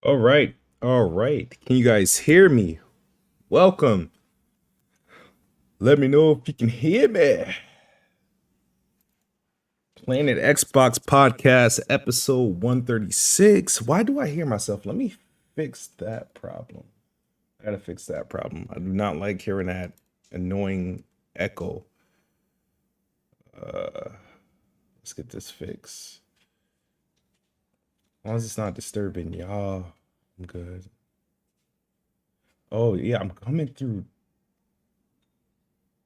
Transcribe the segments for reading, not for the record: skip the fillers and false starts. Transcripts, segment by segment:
All right. All right. Can you guys hear me? Welcome. Let me know if you can hear me. Planet Xbox Podcast, episode 136. Why do I hear myself? Let me fix that problem. I gotta fix that problem. I do not like hearing that annoying echo. Let's get this fixed. As long as it's not disturbing y'all, I'm good. Oh, yeah, I'm coming through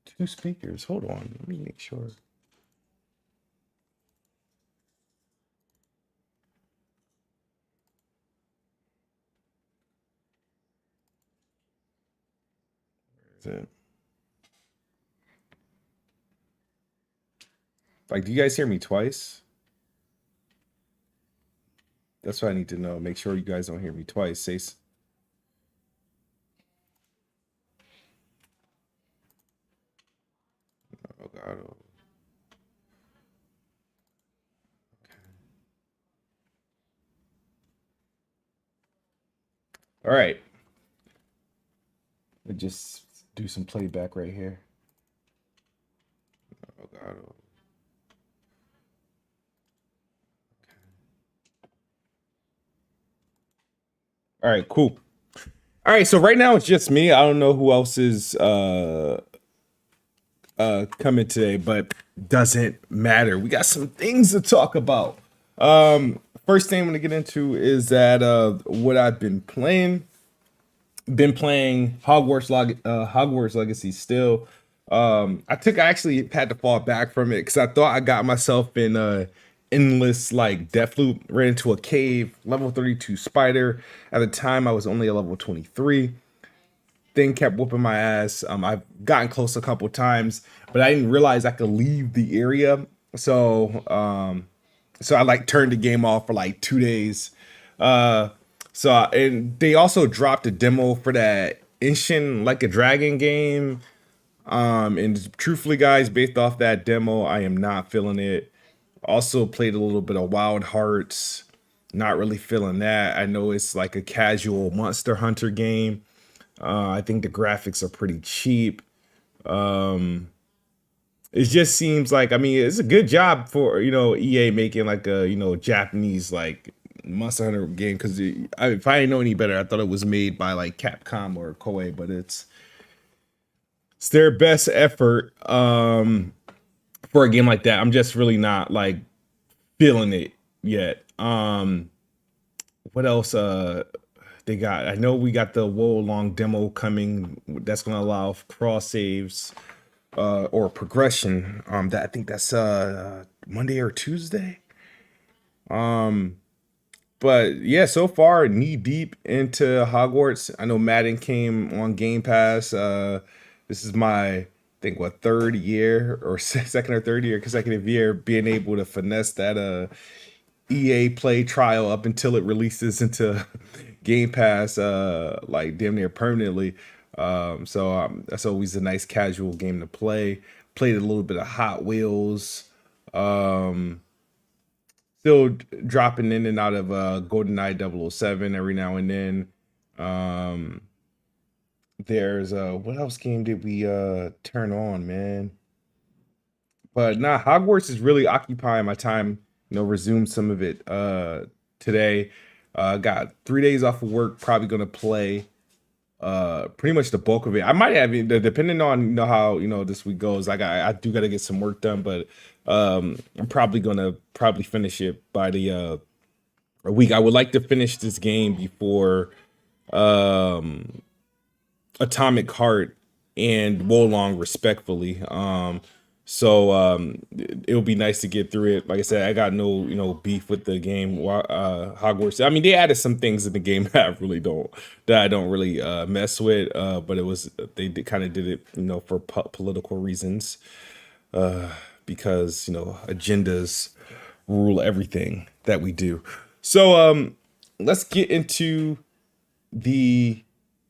two speakers. Hold on. Let me make sure. Is it? Like, do you guys hear me twice? That's what I need to know. Make sure you guys don't hear me twice. Oh God. Oh. All right. Let me just do some playback right here. Oh God. Oh. All right. Cool. All right. So right now it's just me. I don't know who else is coming today, but doesn't matter. We got some things to talk about. First thing I'm gonna get into is that what I've been playing. Been playing Hogwarts Legacy still. I actually had to fall back from it because I thought I got myself in a endless like death loop. Ran into a cave, level 32 spider. At the time, I was only a level 23. Thing kept whooping my ass. I've gotten close a couple times, but I didn't realize I could leave the area. So I like turned the game off for like 2 days. And they also dropped a demo for that Inshin Like a Dragon game. And truthfully, guys, based off that demo, I am not feeling it. Also played a little bit of Wild Hearts. Not really feeling that. I know it's like a casual Monster Hunter game. I think the graphics are pretty cheap. It just seems like, I mean, it's a good job for EA making like a Japanese like Monster Hunter game because if I didn't know any better, I thought it was made by like Capcom or Koei, but it's their best effort for a game like that. I'm just really not like feeling it yet. What else? They got. I know we got the Wo Long demo coming. That's going to allow cross saves or progression. That I think that's Monday or Tuesday. But yeah, so far knee deep into Hogwarts. I know Madden came on Game Pass. This is my I think what third year or second or third year consecutive year being able to finesse that EA Play trial up until it releases into Game Pass like damn near permanently. So that's always a nice casual game to play. Played a little bit of Hot Wheels. Um, Still dropping in and out of GoldenEye 007 every now and then. Um, there's what else game did we turn on, man? But nah, Hogwarts is really occupying my time. Resume some of it today. Got 3 days off of work. Probably gonna play pretty much the bulk of it. I might have depending on how this week goes. I do gotta get some work done, but I'm probably gonna finish it by the a week. I would like to finish this game before um Atomic Heart and Wolong respectfully. It would be nice to get through it. Like I said, I got no beef with the game. Hogwarts. I mean, they added some things in the game that I don't really mess with. But it was they kind of did it for political reasons because agendas rule everything that we do. So let's get into the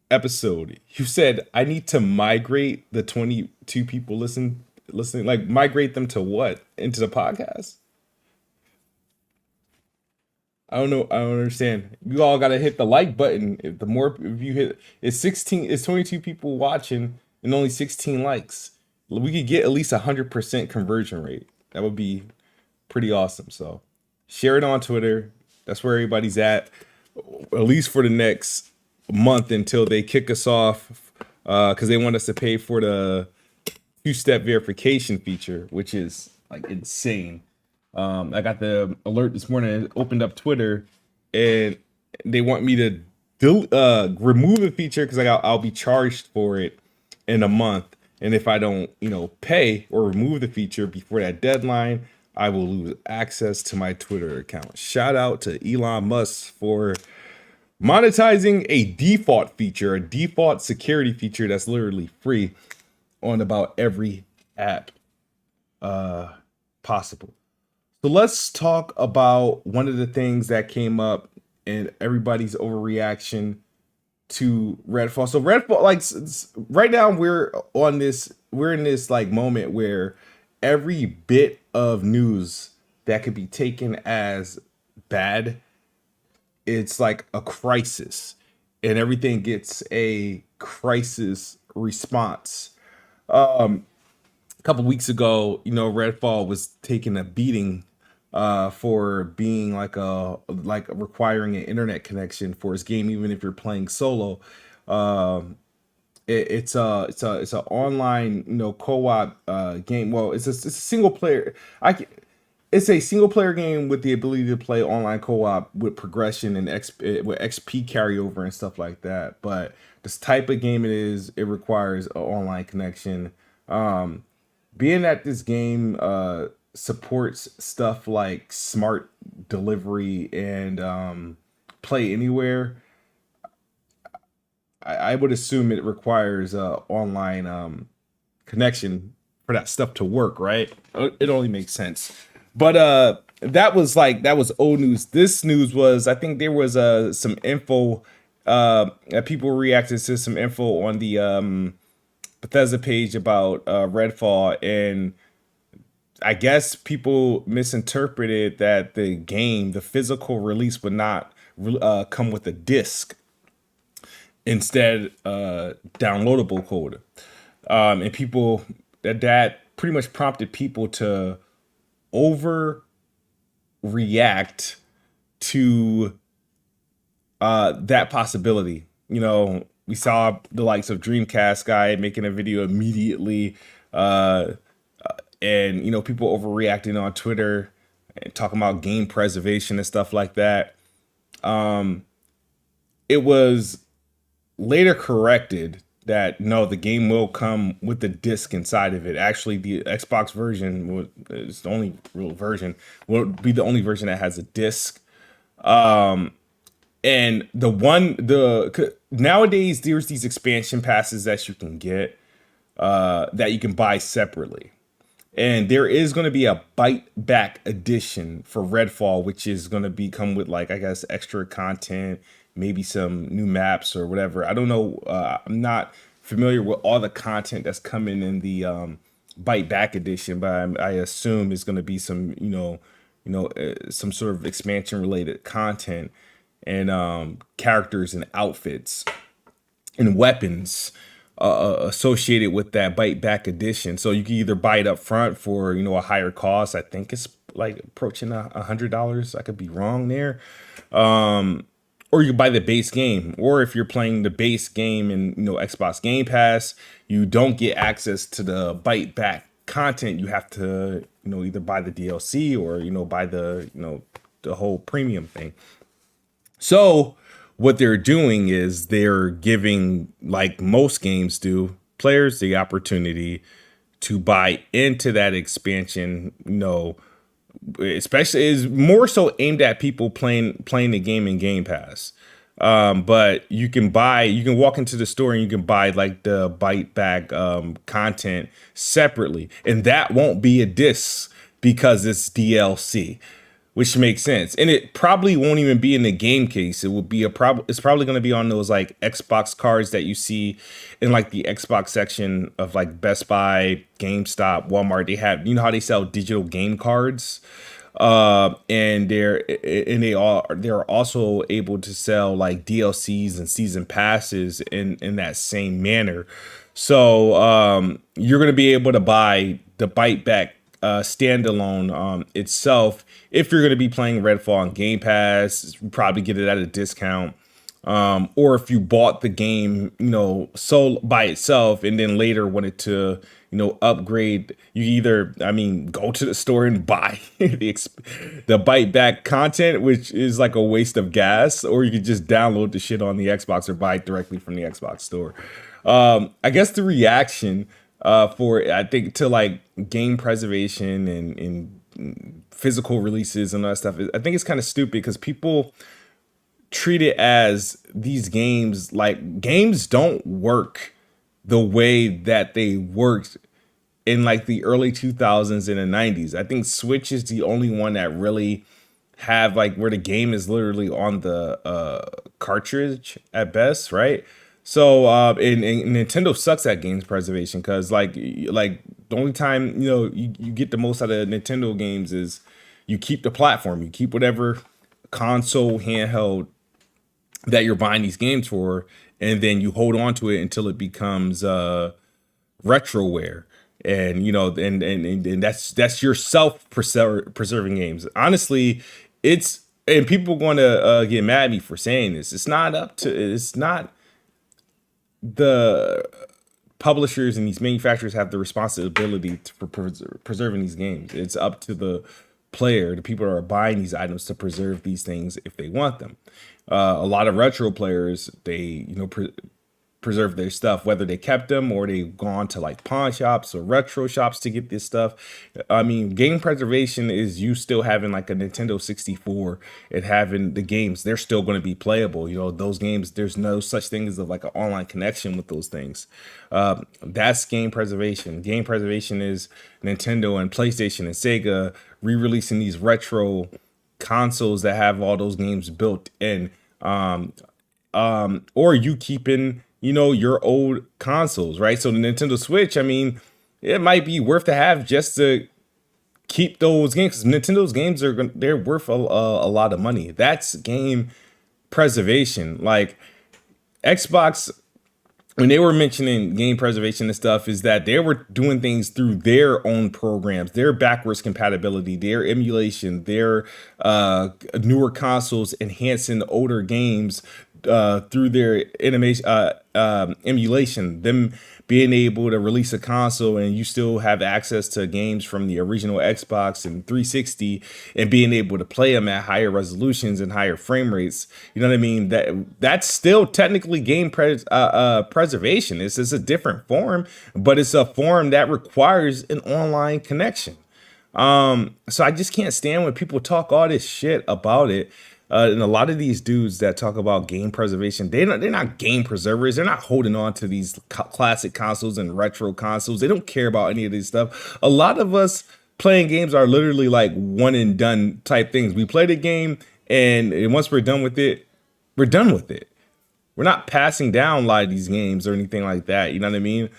episode. You said I need to migrate the 22 people listening, like migrate them to what? Into the podcast? I don't know. I don't understand. You all gotta hit the like button. If the more if you hit, it's 16. It's 22 people watching and only 16 likes. We could get at least 100% conversion rate. That would be pretty awesome. So share it on Twitter. That's where everybody's at least for the next month until they kick us off, because they want us to pay for the two-step verification feature, which is like insane. I got the alert this morning. I opened up Twitter, and they want me to remove the feature because I'll be charged for it in a month. And if I don't, pay or remove the feature before that deadline, I will lose access to my Twitter account. Shout out to Elon Musk for monetizing a default feature, a default security feature that's literally free on about every app possible. So let's talk about one of the things that came up and everybody's overreaction to Redfall. So Redfall, like right now we're in this like moment where every bit of news that could be taken as bad, it's like a crisis, and everything gets a crisis response. A couple weeks ago, Redfall was taking a beating for being like requiring an internet connection for his game, even if you're playing solo. It's a online co-op game. Well, it's a single player. It's a single player game with the ability to play online co-op with progression and with XP carryover and stuff like that. But this type of game it requires an online connection. Being that this game supports stuff like smart delivery and play anywhere, I would assume it requires a online connection for that stuff to work, right? It only makes sense. But that was old news. This news was, I think there was some info that people reacted to some info on the Bethesda page about Redfall, and I guess people misinterpreted that the physical release would not come with a disc, instead downloadable code, and people that pretty much prompted people to overreact to that possibility. We saw the likes of Dreamcast guy making a video immediately, and people overreacting on Twitter and talking about game preservation and stuff like that. It was later corrected that no, the game will come with the disc inside of it. Actually, the Xbox version is the only real version. Will be the only version that has a disc. And nowadays there's these expansion passes that you can get that you can buy separately. And there is going to be a bite back edition for Redfall, which is going to come with, like, I guess, extra content, maybe some new maps or whatever. I don't know. I'm not familiar with all the content that's coming in the bite back edition, but I assume it's going to be some, some sort of expansion related content and characters and outfits and weapons associated with that bite back edition. So you can either buy it up front for a higher cost. I think it's like approaching $100. I could be wrong there. Or you can buy the base game. Or if you're playing the base game in Xbox Game Pass, you don't get access to the bite back content. You have to either buy the DLC or buy the the whole premium thing. So what they're doing is they're giving, like most games do, players the opportunity to buy into that expansion. Especially is more so aimed at people playing the game in Game Pass. But you can walk into the store and you can buy like the bite back content separately, and that won't be a disc because it's DLC. Which makes sense. And it probably won't even be in the game case. It will be it's probably going to be on those like Xbox cards that you see in like the Xbox section of like Best Buy, GameStop, Walmart. They have, how they sell digital game cards. And they're also able to sell like DLCs and season passes in that same manner. So you're going to be able to buy the Bite Back standalone itself if you're going to be playing Redfall on Game Pass. Probably get it at a discount. Or if you bought the game, so by itself, and then later wanted to, upgrade, you either, go to the store and buy the Bite Back content, which is like a waste of gas, or you could just download the shit on the Xbox or buy it directly from the Xbox store. I guess the reaction I think, to like game preservation and physical releases and all that stuff, I think it's kind of stupid because people treat it as these games, like, games don't work the way that they worked in like the early 2000s and the 90s. I think Switch is the only one that really have like where the game is literally on the cartridge at best, right? So and Nintendo sucks at games preservation because like the only time you get the most out of Nintendo games is you keep the platform, you keep whatever console handheld that you're buying these games for, and then you hold on to it until it becomes retroware. And and that's your self preserving games. Honestly, it's, and people going to get mad at me for saying this. It's not the publishers and these manufacturers have the responsibility for preserving these games. It's up to the player, the people that are buying these items, to preserve these things if they want them. A lot of retro players, they preserve their stuff, whether they kept them or they've gone to like pawn shops or retro shops to get this stuff. Game preservation is you still having like a Nintendo 64 and having the games, they're still going to be playable. Those games, there's no such thing as like an online connection with those things. That's game preservation. Game preservation is Nintendo and PlayStation and Sega re-releasing these retro consoles that have all those games built in, or you keeping your old consoles, right? So the Nintendo Switch, it might be worth to have just to keep those games, because Nintendo's games they're worth a lot of money. That's game preservation. Like Xbox, when they were mentioning game preservation and stuff, is that they were doing things through their own programs, their backwards compatibility, their emulation, their newer consoles enhancing older games through their animation emulation. Them being able to release a console and you still have access to games from the original Xbox and 360 and being able to play them at higher resolutions and higher frame rates. You know what I mean? That's still technically game preservation. It's a different form, but it's a form that requires an online connection. So I just can't stand when people talk all this shit about it. And a lot of these dudes that talk about game preservation, they're not game preservers. They're not holding on to these classic consoles and retro consoles. They don't care about any of this stuff. A lot of us playing games are literally like one and done type things. We play the game, and once we're done with it, we're done with it. We're not passing down a lot of these games or anything like that. You know what I mean?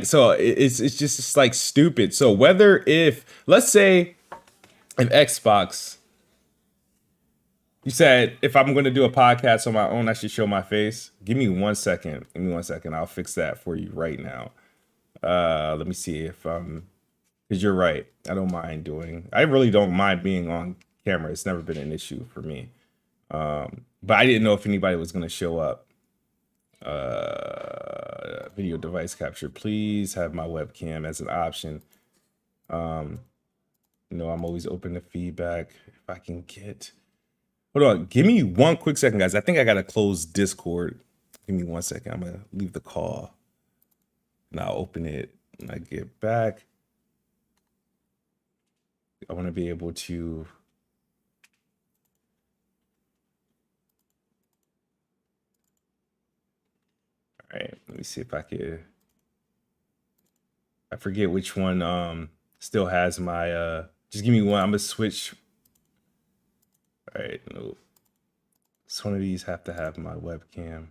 So it's like stupid. So whether, if let's say an Xbox, you said if I'm going to do a podcast on my own, I should show my face. Give me 1 second. Give me 1 second. I'll fix that for you right now. Let me see if because you're right. I really don't mind being on camera. It's never been an issue for me. But I didn't know if anybody was going to show up. Video device capture. Please have my webcam as an option. I'm always open to feedback if I can get. Hold on. Give me 1 quick second, guys. I think I got to close Discord. Give me 1 second. I'm going to leave the call. And I'll open it when I get back. I want to be able to. All right. Let me see if I could. I forget which one still has my. Just give me one. I'm going to switch. All right. No. So one of these have to have my webcam.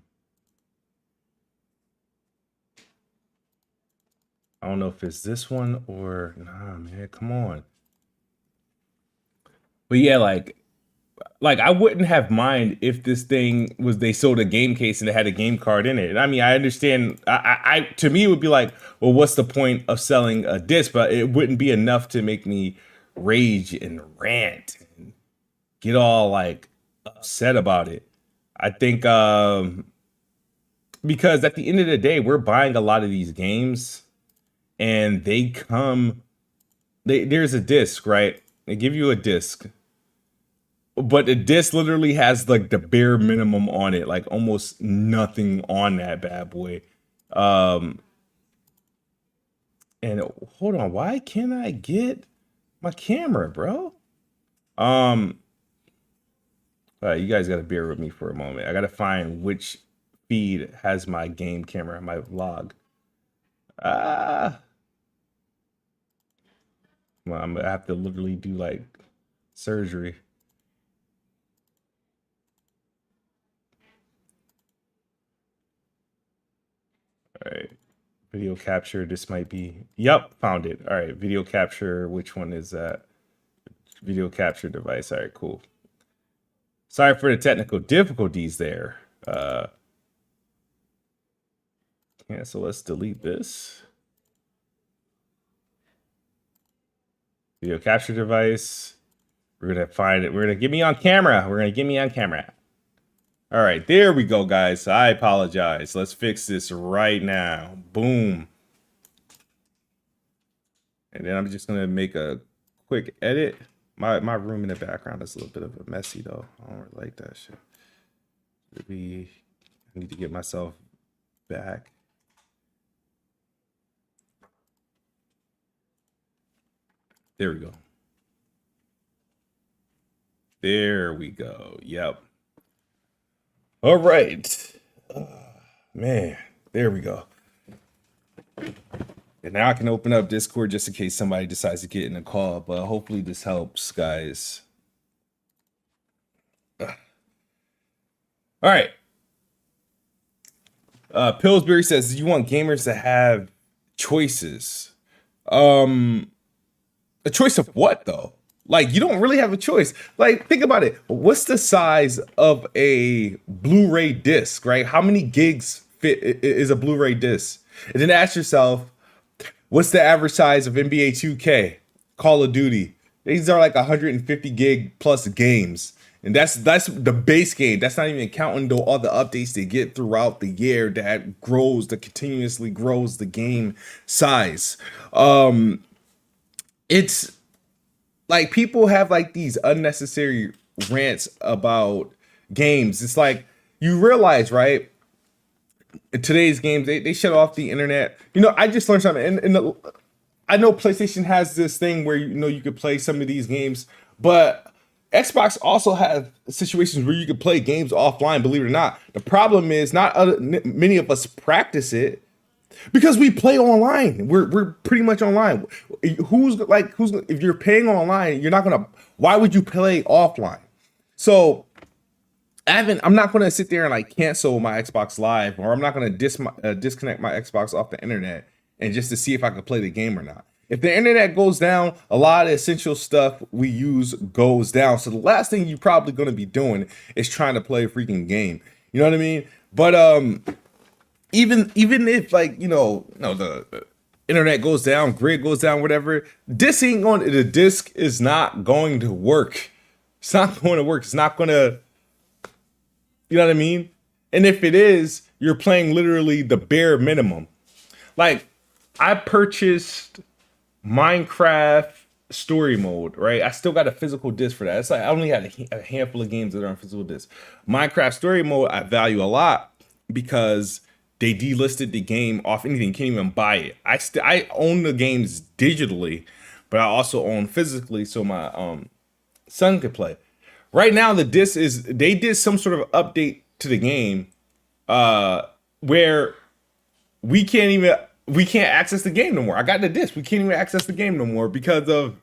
I don't know if it's this one or nah, man. Come on. But yeah, like I wouldn't have mind if this thing was they sold a game case and it had a game card in it. I mean, I understand. I to me it would be like, well, what's the point of selling a disc? But it wouldn't be enough to make me rage and rant and get all like upset about it. I think because at the end of the day, we're buying a lot of these games and they come. There's a disc, right? They give you a disc, but the disc literally has like the bare minimum on it, like almost nothing on that bad boy. Um, and hold on, why can't I get my camera, bro? Um, you guys got to bear with me for a moment. I got to find which feed has my game camera, my vlog. Ah, well, I'm gonna have to literally do like surgery. All right, video capture. This might be. Yep, found it. All right, video capture. Which one is that? Video capture device. All right, cool. Sorry for the technical difficulties there. Yeah, so let's delete this. Video capture device. We're gonna find it. We're gonna get me on camera. We're gonna get me on camera. All right, there we go, guys. I apologize. Let's fix this right now. Boom. And then I'm just gonna make a quick edit. My room in the background is a little bit of a messy though. I don't really like that shit. Maybe I need to get myself back. There we go. There we go. Yep. All right. Man, there we go. And now I can open up Discord just in case somebody decides to get in a call, but hopefully this helps, guys. All right. Pillsbury says, you want gamers to have choices. A choice of what though? Like you don't really have a choice. Like think about it. What's the size of a Blu-ray disc, right? How many gigs fit is a Blu-ray disc? And then ask yourself, what's the average size of NBA 2K, Call of Duty? These are like 150 gig plus games. And that's the base game. That's not even counting all the updates they get throughout the year that continuously grows the game size. It's like people have like these unnecessary rants about games. It's like you realize, right? In today's games, they shut off the internet. You know, I just learned something. I know PlayStation has this thing where you could play some of these games, but Xbox also has situations where you could play games offline. Believe it or not, the problem is many of us practice it. Because we play online, we're pretty much online. Who's if you're paying online, you're not gonna. Why would you play offline? So I'm not gonna sit there and like cancel my Xbox Live, or I'm not gonna disconnect my Xbox off the internet and just to see if I can play the game or not. If the internet goes down, a lot of essential stuff we use goes down. So the last thing you're probably gonna be doing is trying to play a freaking game. You know what I mean? But even if like the internet goes down, grid goes down, whatever, the disc is not going to work. It's not going to work. It's not going to, you know what I mean? And if it is, you're playing literally the bare minimum. Like I purchased Minecraft story mode, right? I still got a physical disc for that. It's like I only had a handful of games that are on physical disc. Minecraft story mode I value a lot because they delisted the game off anything. You can't even buy it. I own the games digitally, but I also own physically, so my son could play. Right now, the disc they did some sort of update to the game, where we can't access the game no more. I got the disc. We can't even access the game no more because of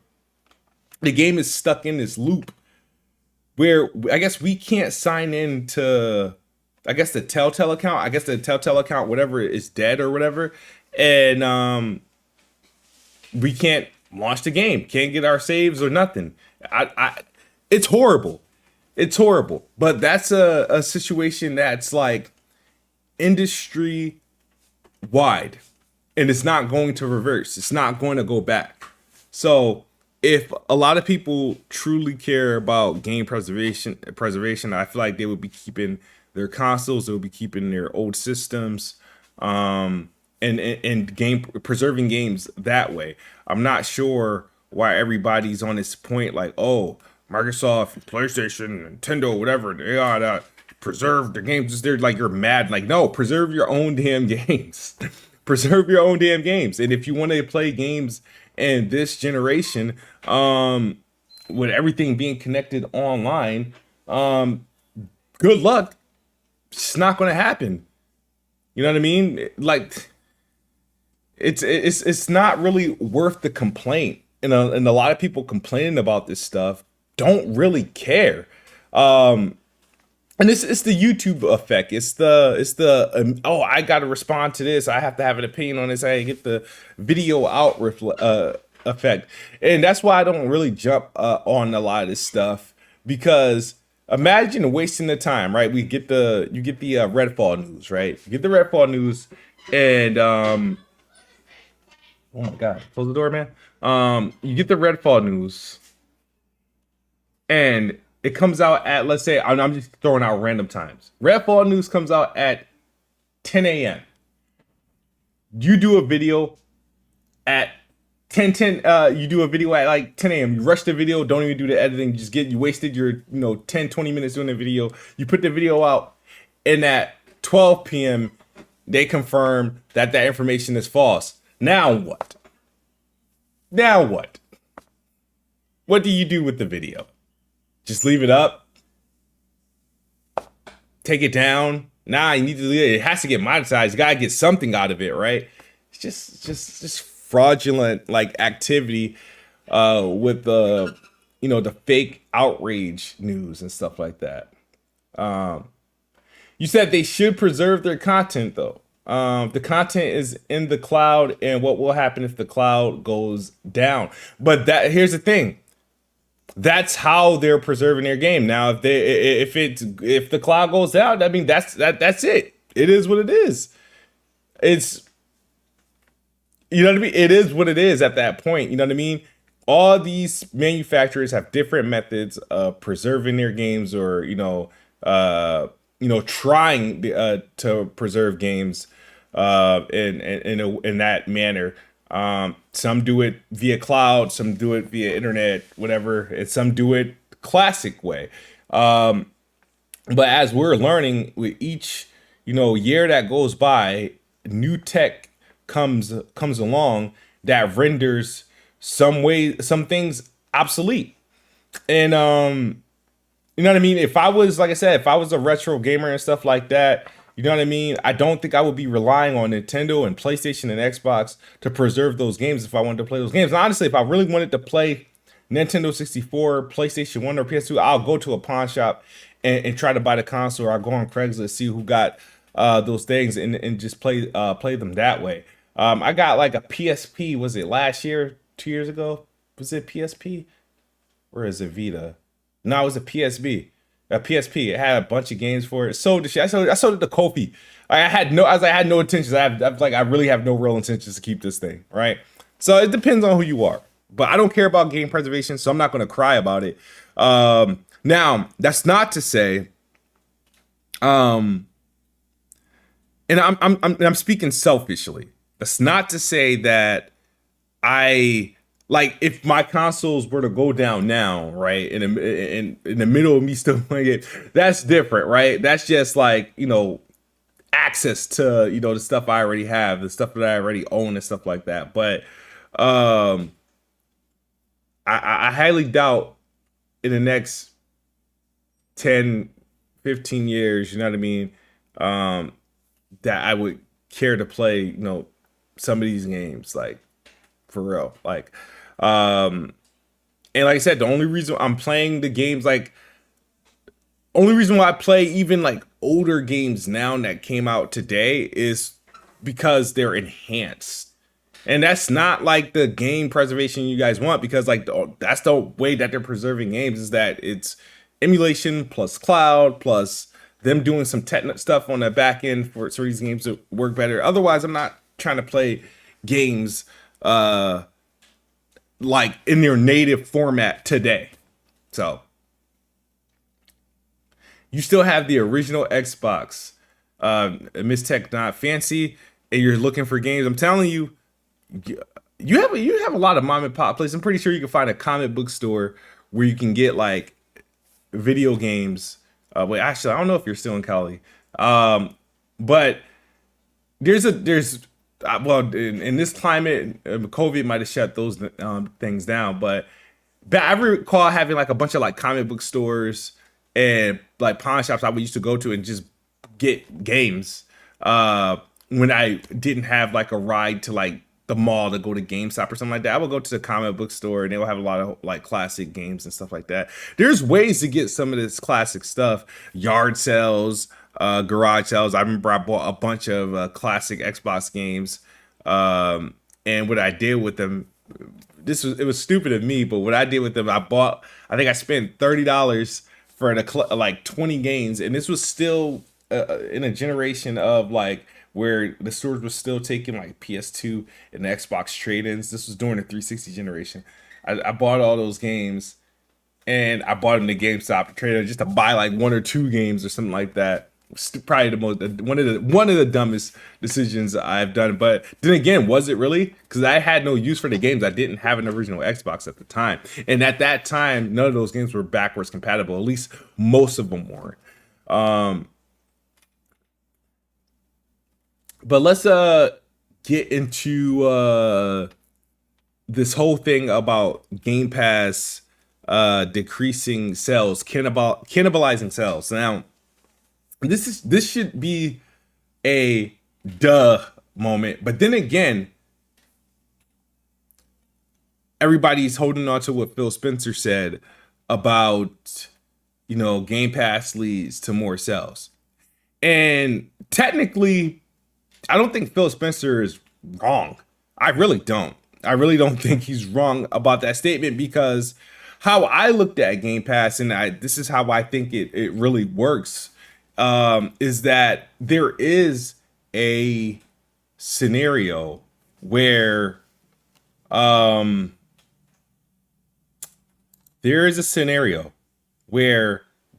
the game is stuck in this loop where I guess we can't sign in to. I guess the Telltale account, whatever, is dead or whatever. And we can't launch the game. Can't get our saves or nothing. It's horrible. It's horrible. But that's a situation that's like industry wide, and it's not going to reverse. It's not going to go back. So if a lot of people truly care about game preservation, I feel like they would be keeping their consoles, they would be keeping their old systems, and game preserving games that way. I'm not sure why everybody's on this point like, oh, Microsoft, PlayStation, Nintendo, whatever, they gotta preserve the games. They're like, you're mad. Like, no, preserve your own damn games. Preserve your own damn games. And if you want to play games in this generation, with everything being connected online, good luck. It's not going to happen. You know what I mean? Like, it's not really worth the complaint. And a lot of people complaining about this stuff don't really care. And it's the YouTube effect. It's the oh, I got to respond to this. I have to have an opinion on this. I get the video out effect, and that's why I don't really jump on a lot of this stuff, because imagine wasting the time, right? You get the Redfall news, right? You get the Redfall news, and oh my god, close the door, man. You get the Redfall news, and it comes out at, let's say, I'm just throwing out random times. Redfall news comes out at 10 a.m. You do a video at 10. You do a video at like 10 a.m. You rush the video, don't even do the editing. You wasted your 10, 20 minutes doing the video. You put the video out, and at 12 p.m. they confirm that information is false. Now what? Now what? What do you do with the video? Just leave it up? Take it down? Nah, you need to leave it. It has to get monetized. You gotta get something out of it, right? It's just fraudulent like activity with the the fake outrage news and stuff like that. You said they should preserve their content though. The content is in the cloud, and what will happen if the cloud goes down? But here's the thing. That's how they're preserving their game. Now, if the cloud goes down, I mean that's it. It is what it is. It's, you know what I mean? It is what it is at that point. You know what I mean? All these manufacturers have different methods of preserving their games, or trying to preserve games in that manner. Some do it via cloud, some do it via internet, whatever, and some do it classic way. But as we're learning with each, year that goes by, new tech comes along that renders some things obsolete. And you know what I mean? If I was, like I said, if I was a retro gamer and stuff like that, you know what I mean? I don't think I would be relying on Nintendo and PlayStation and Xbox to preserve those games if I wanted to play those games. And honestly, if I really wanted to play Nintendo 64, PlayStation 1, or PS2, I'll go to a pawn shop and try to buy the console, or I'll go on Craigslist, see who got those things, and just play them that way. I got like a PSP, was it last year, 2 years ago? Was it PSP? Or is it Vita? No, it was a PSP. A PSP. It had a bunch of games for it. Sold the shit. I sold it to Kofi. I had no intentions. I really have no real intentions to keep this thing, right? So it depends on who you are. But I don't care about game preservation, so I'm not going to cry about it. Now, that's not to say, and I'm speaking selfishly. That's not to say that if my consoles were to go down now, right, in the middle of me still playing it, that's different, right? That's just like, access to, the stuff I already have, the stuff that I already own and stuff like that. But I highly doubt in the next 10, 15 years, you know what I mean, that I would care to play, some of these games, like, for real. Like, and like I said, the only reason I'm playing the games, only reason why I play even like older games now that came out today is because they're enhanced. And that's not like the game preservation you guys want, because like that's the way that they're preserving games, is that it's emulation plus cloud plus them doing some tech stuff on the back end for these games to work better. Otherwise, I'm not trying to play games like in their native format today. So you still have the original Xbox, Miss Tech Not Fancy, and you're looking for games. I'm telling you, you have a lot of mom and pop places. I'm pretty sure you can find a comic book store where you can get like video games. Wait, actually, I don't know if you're still in Cali, but there's well, in this climate, COVID might have shut those things down. But I recall having like a bunch of like comic book stores and like pawn shops I would used to go to and just get games when I didn't have like a ride to like the mall to go to GameStop or something like that. I would go to the comic book store and they will have a lot of like classic games and stuff like that. There's ways to get some of this classic stuff, yard sales, garage sales. I remember I bought a bunch of classic Xbox games, and what I did with them, it was stupid of me, but what I did with them, I think I spent $30 for like 20 games, and this was still in a generation of like where the stores were still taking like PS2 and Xbox trade-ins. This was during the 360 generation. I bought all those games, and I bought them to GameStop trader just to buy like one or two games or something like that. Probably one of the dumbest decisions I've done. But then again, was it really? Because I had no use for the games. I didn't have an original Xbox at the time, and at that time, none of those games were backwards compatible. At least most of them weren't. But let's get into this whole thing about Game Pass decreasing sales, cannibalizing sales. Now, this should be a duh moment, but then again, everybody's holding on to what Phil Spencer said about, Game Pass leads to more sales. And technically, I don't think Phil Spencer is wrong. I really don't. I really don't think he's wrong about that statement, because how I looked at Game Pass, and this is how I think it really works, is that there is a scenario where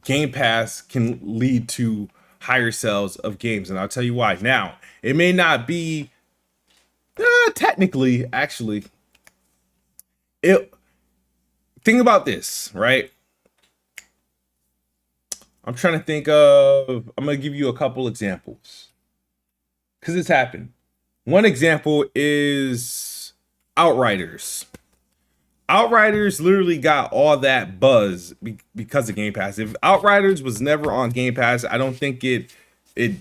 Game Pass can lead to higher sales of games, and I'll tell you why. Now, it may not be technically, actually. Think about this, right? I'm trying to think of. I'm gonna give you a couple examples because it's happened. One example is Outriders. Outriders literally got all that buzz because of Game Pass. If Outriders was never on Game Pass, I don't think it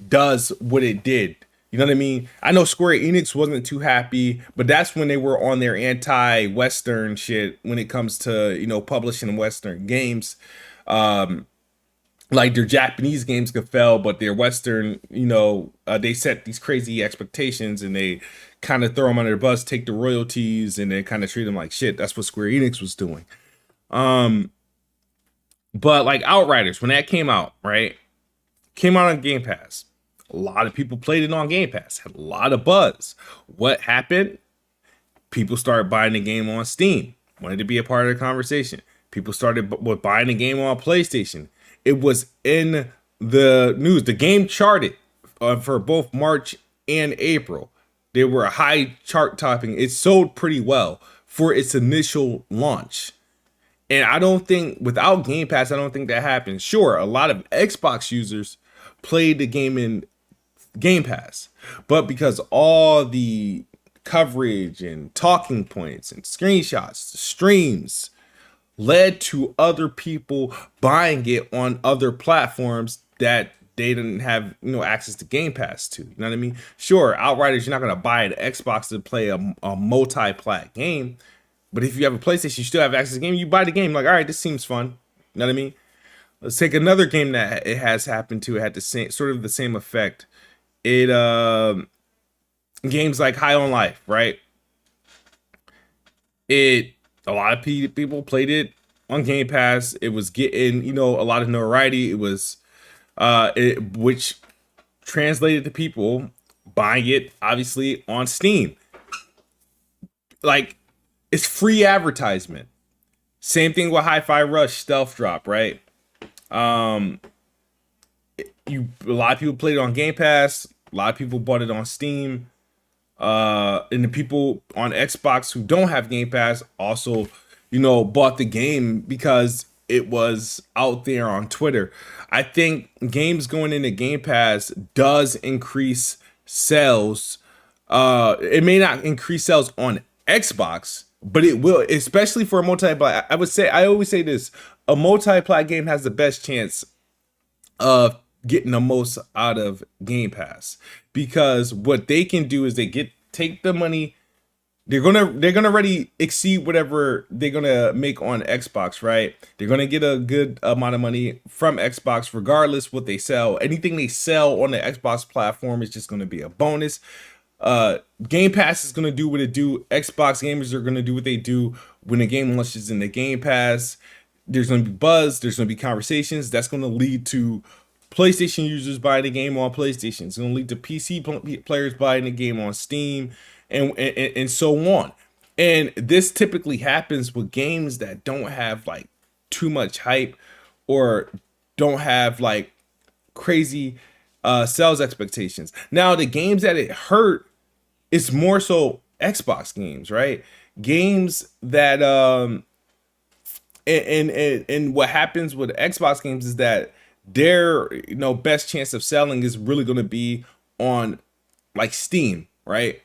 does what it did. You know what I mean? I know Square Enix wasn't too happy, but that's when they were on their anti-Western shit when it comes to, publishing Western games. Like their Japanese games could fail, but their Western, they set these crazy expectations and they kind of throw them under the bus, take the royalties, and then kind of treat them like shit. That's what Square Enix was doing. But like Outriders, when that came out, right? Came out on Game Pass. A lot of people played it on Game Pass. Had a lot of buzz. What happened? People started buying the game on Steam. Wanted to be a part of the conversation. People started buying the game on PlayStation. It was in the news. The game charted for both March and April. They were a high chart topping. It sold pretty well for its initial launch. And I don't think, without Game Pass, I don't think that happened. Sure, a lot of Xbox users played the game in Game Pass. But because all the coverage and talking points and screenshots, streams, led to other people buying it on other platforms that they didn't have, access to Game Pass to. You know what I mean? Sure, Outriders, you're not going to buy an Xbox to play a multi-plat game. But if you have a PlayStation, you still have access to the game. You buy the game, like, all right, this seems fun. You know what I mean? Let's take another game that it has happened to. It had the same effect. Games like High on Life, right? it a lot of people played it on Game Pass. It was getting, a lot of notoriety. It was which translated to people buying it obviously on Steam. Like, it's free advertisement. Same thing with Hi-Fi Rush Stealth Drop, right? Um a lot of people played it on Game Pass, a lot of people bought it on Steam. And the people on Xbox who don't have Game Pass also, bought the game because it was out there on Twitter. I think games going into Game Pass does increase sales. It may not increase sales on Xbox, but it will, especially for a multi-player. I always say this: a multi-player game has the best chance of getting the most out of Game Pass, because what they can do is take the money. They're gonna already exceed whatever they're gonna make on Xbox, right? They're gonna get a good amount of money from Xbox regardless what they sell. Anything they sell on the Xbox platform is just gonna be a bonus. Game Pass is gonna do what it do. Xbox gamers are gonna do what they do when the game launches in the Game Pass. There's gonna be buzz. There's gonna be conversations. That's gonna lead to PlayStation users buying the game on PlayStation. It's gonna lead to PC players buying the game on Steam, and so on. And this typically happens with games that don't have like too much hype, or don't have like crazy sales expectations. Now, the games that it hurt, it's more so Xbox games, right? Games that and what happens with Xbox games is that their best chance of selling is really going to be on like Steam, right?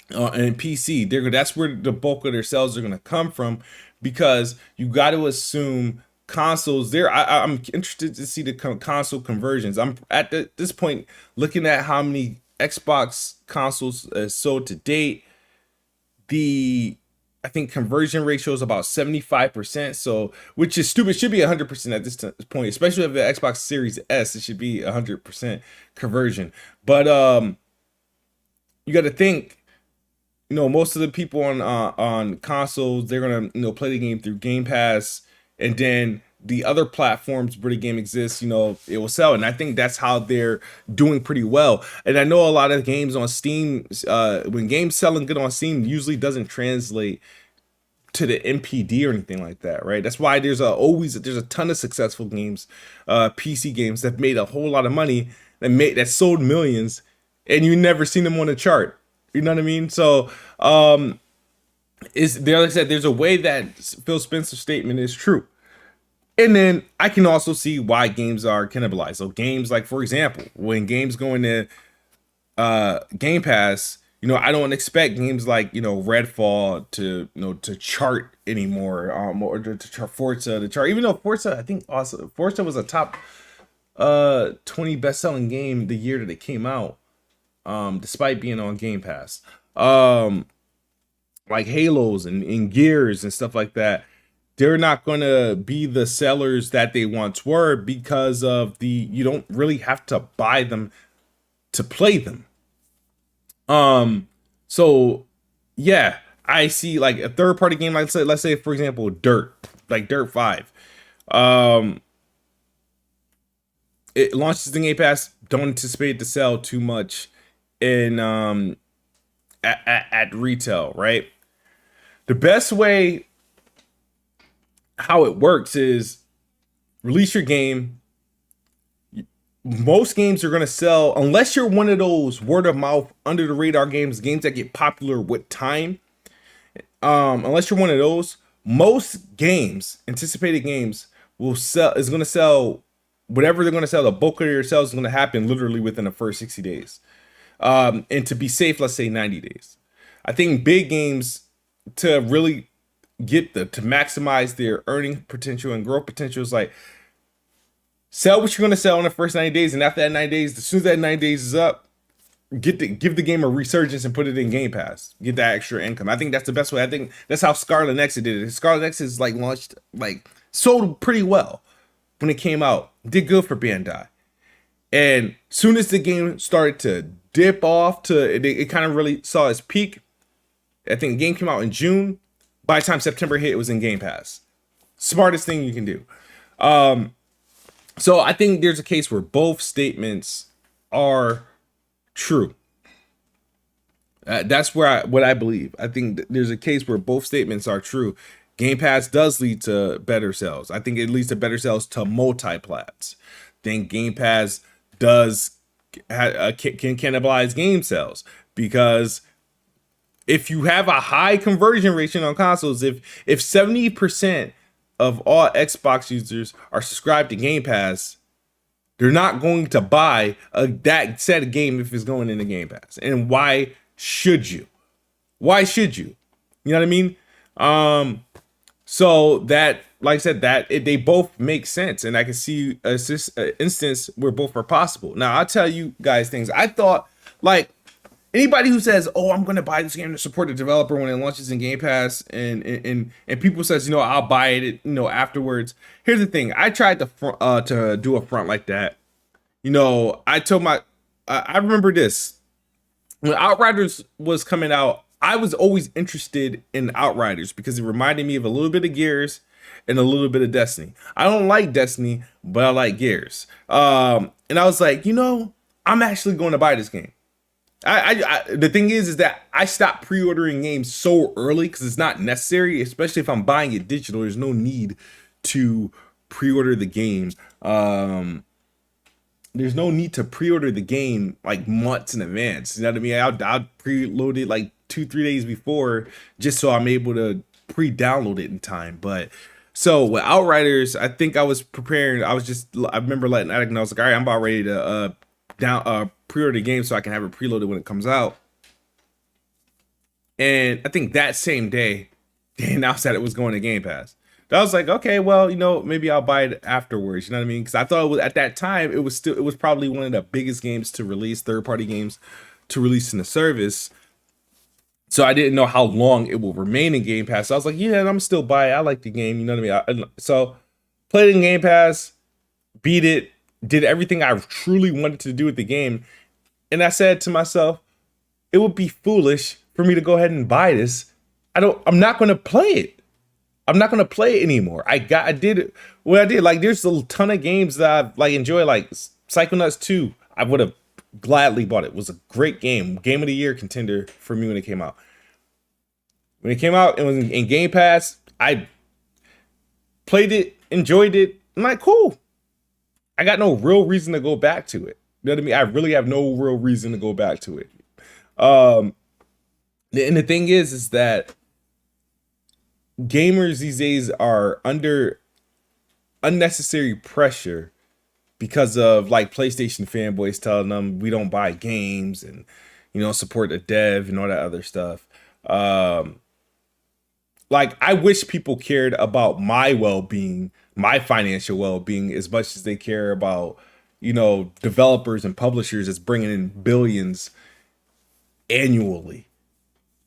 And PC. That's where the bulk of their sales are going to come from, because you got to assume consoles there. I'm interested to see the console conversions. I'm at this point looking at how many Xbox consoles sold to date. I think conversion ratio is about 75%. So, which is stupid. It should be 100% at this point, especially if the Xbox Series S. It should be 100% conversion. But you got to think, most of the people on consoles, they're gonna play the game through Game Pass, and then the other platforms where the game exists, it will sell. And I think that's how they're doing pretty well. And I know a lot of games on Steam, when games selling good on Steam, usually doesn't translate to the NPD or anything like that, right? That's why there's a ton of successful games, PC games that made a whole lot of money, that sold millions, and you never seen them on a chart. You know what I mean? So, is there, like I said, there's a way that Phil Spencer's statement is true. And then I can also see why games are cannibalized. So games like, for example, when games go into Game Pass, I don't expect games like, Redfall to chart anymore, or to chart Forza to chart. Even though Forza, I think also Forza was a top 20 best-selling game the year that it came out, despite being on Game Pass. Like Halos and Gears and stuff like that, they're not going to be the sellers that they once were, because of you don't really have to buy them to play them. So yeah, I see like a third party game, like let's say for example, Dirt 5. It launches in Game Pass. Don't anticipate to sell too much in at retail, right? The best way how it works is release your game. Most games are going to sell, unless you're one of those word of mouth, under the radar games that get popular with time. Unless you're one of those, most games, anticipated games, is going to sell whatever they're going to sell. The bulk of their sales is going to happen literally within the first 60 days. And to be safe, let's say 90 days. I think big games, to really to maximize their earning potential and growth potential, is like, sell what you're going to sell in the first 90 days. And after that 90 days, as soon as that 90 days is up, give the game a resurgence and put it in Game Pass. Get that extra income. I think that's the best way. I think that's how Scarlet Nexus did it. Scarlet Nexus launched, sold pretty well when it came out. Did good for Bandai. And soon as the game started to dip off, it kind of really saw its peak. I think the game came out in June. By the time September hit, it was in Game Pass. Smartest thing you can do. So I think there's a case where both statements are true. That's what I believe. I think there's a case where both statements are true. Game Pass does lead to better sales. I think it leads to better sales to multi-plats. I think Game Pass does can cannibalize game sales, because if you have a high conversion ratio on consoles, if 70% of all Xbox users are subscribed to Game Pass, they're not going to buy that set of game if it's going into Game Pass. And why should you? Why should you? You know what I mean? So that, like I said, they both make sense, and I can see an instance where both are possible. Now, I'll tell you guys things. I thought, like, anybody who says, "Oh, I'm going to buy this game to support the developer when it launches in Game Pass," and people says, I'll buy it, afterwards. Here's the thing: I tried to do a front like that. I told I remember this when Outriders was coming out. I was always interested in Outriders because it reminded me of a little bit of Gears and a little bit of Destiny. I don't like Destiny, but I like Gears. And I was like, I'm actually going to buy this game. The thing is that I stopped pre-ordering games so early because it's not necessary, especially if I'm buying it digital. There's no need to pre-order the game. There's no need to pre-order the game like months in advance. You know what I mean? I'll preload it like 2-3 days before, just so I'm able to pre-download it in time. But so with Outriders, I think I was preparing. I remember letting Addict know. I was like, all right, I'm about ready to pre-order the game so I can have it preloaded when it comes out. And I think that same day, they announced that it was going to Game Pass. I was like, okay, well, maybe I'll buy it afterwards. You know what I mean? Because I thought at that time it was probably one of the biggest games to release, third-party games to release in the service. So I didn't know how long it will remain in Game Pass. So I was like, yeah, I'm still buy it. I like the game. You know what I mean? So played it in Game Pass, beat it, did everything I truly wanted to do with the game. And I said to myself, it would be foolish for me to go ahead and buy this. I'm not going to play it. I'm not going to play it anymore. I did what I did. Like, there's a ton of games that I enjoy, like Psychonauts 2. I would have gladly bought it. It was a great game. Game of the year contender for me when it came out. When it came out, it was in Game Pass. I played it, enjoyed it. I'm like, cool. I got no real reason to go back to it. You know what I mean? I really have no real reason to go back to it. And the thing is that gamers these days are under unnecessary pressure because of like PlayStation fanboys telling them we don't buy games and support the dev and all that other stuff. Like, I wish people cared about my well-being, my financial well-being, as much as they care about developers and publishers that's bringing in billions annually.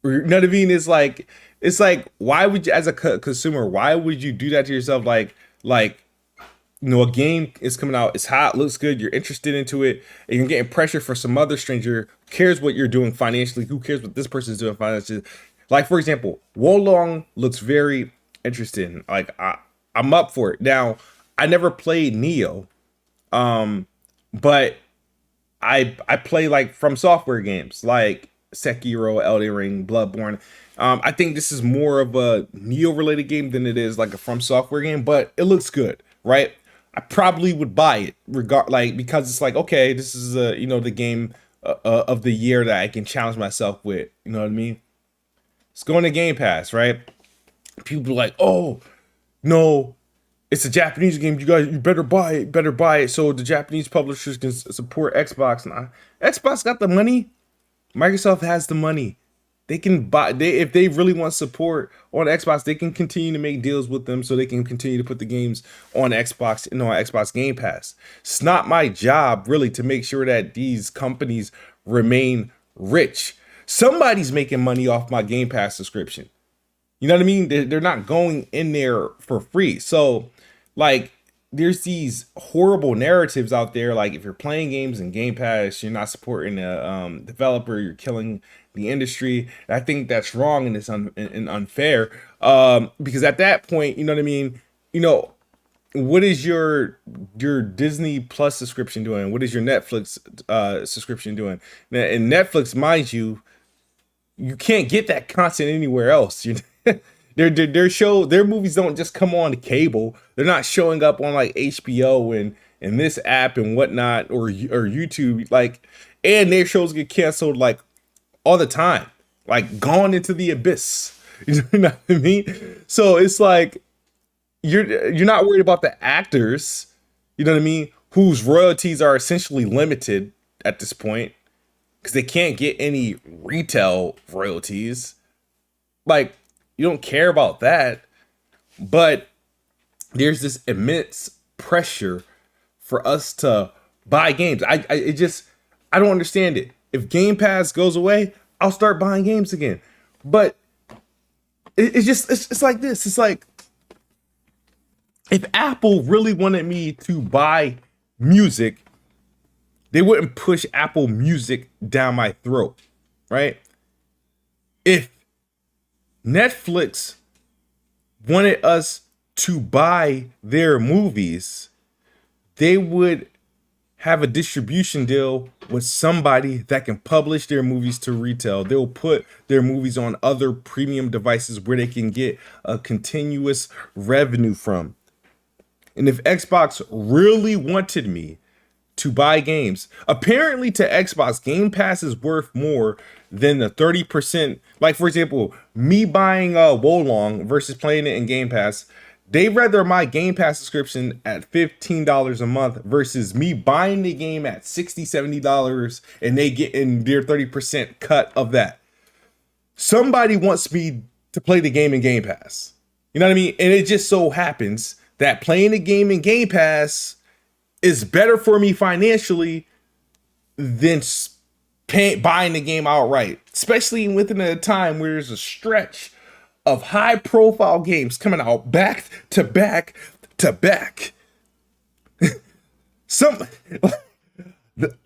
You know what I mean? It's like, why would you, as a consumer, why would you do that to yourself? Like, a game is coming out, it's hot, looks good, you're interested into it, and you're getting pressure for some other stranger. Who cares what you're doing financially? Who cares what this person's doing financially? Like, for example, Wolong looks very interesting. Like, I'm up for it. Now, I never played Neo, but I play like From Software games like Sekiro, Elden Ring, Bloodborne. I think this is more of a Neo related game than it is like a From Software game, but it looks good, right? I probably would buy it because it's like, okay, this is the game of the year that I can challenge myself with. You know what I mean? It's going to Game Pass, right? People are like, oh no, it's a Japanese game. You better buy it so the Japanese publishers can support Xbox. Nah, Xbox got the money. Microsoft has the money. They can buy. If they really want support on Xbox, they can continue to make deals with them so they can continue to put the games on Xbox and on Xbox Game Pass. It's not my job really to make sure that these companies remain rich. Somebody's making money off my Game Pass subscription. You know what I mean? They're not going in there for free. So, like, there's these horrible narratives out there. Like, if you're playing games in Game Pass, you're not supporting a developer, you're killing the industry. I think that's wrong and it's unfair. Because at that point, you know what I mean. You know, what is your Disney Plus subscription doing? What is your Netflix subscription doing? Now, and Netflix, mind you, you can't get that content anywhere else. Their movies don't just come on cable. They're not showing up on like HBO and this app and whatnot or YouTube. Like, and their shows get canceled like all the time, like gone into the abyss. You know what I mean? So it's like you're not worried about the actors, you know what I mean, whose royalties are essentially limited at this point because they can't get any retail royalties. Like, you don't care about that, but there's this immense pressure for us to buy games. I don't understand it. If Game Pass goes away, I'll start buying games again. But it's like this. It's like, if Apple really wanted me to buy music, they wouldn't push Apple Music down my throat, right? If Netflix wanted us to buy their movies, they would have a distribution deal with somebody that can publish their movies to retail. They'll put their movies on other premium devices where they can get a continuous revenue from. And if Xbox really wanted me to buy games, apparently to Xbox, Game Pass is worth more than the 30%. Like, for example, me buying Wolong versus playing it in Game Pass, they'd rather my Game Pass subscription at $15 a month versus me buying the game at $60, $70 and they get in their 30% cut of that. Somebody wants me to play the game in Game Pass. You know what I mean? And it just so happens that playing the game in Game Pass is better for me financially than buying the game outright, especially within a time where there's a stretch of high profile games coming out back to back to back.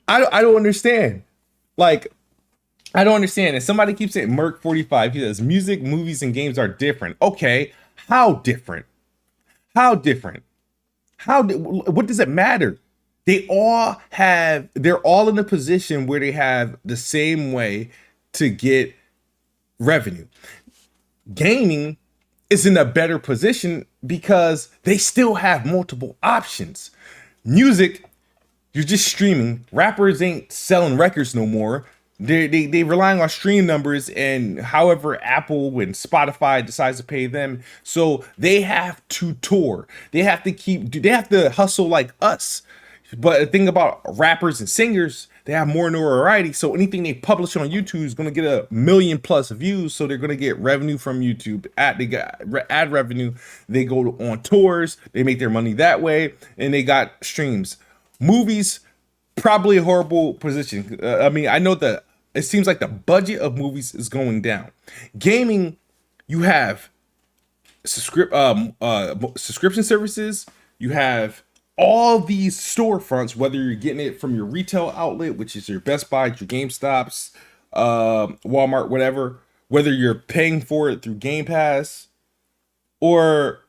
I don't understand. Like, I don't understand. And somebody keeps saying Merc45, he says music, movies, and games are different. Okay, how different? How different? What does it matter? They're all in a position where they have the same way to get revenue. Gaming is in a better position because they still have multiple options. Music, you're just streaming. Rappers ain't selling records no more. They relying on stream numbers and however Apple and Spotify decides to pay them. So they have to tour. They have to hustle like us. But the thing about rappers and singers, they have more notoriety. So anything they publish on YouTube is going to get 1 million plus views. So they're going to get revenue from YouTube. They got ad revenue. They go on tours. They make their money that way. And they got streams. Movies, probably a horrible position. I mean, I know that it seems like the budget of movies is going down. Gaming, you have subscription services. You have all these storefronts, whether you're getting it from your retail outlet, which is your Best Buy, your GameStops, Walmart, whatever, whether you're paying for it through Game Pass, or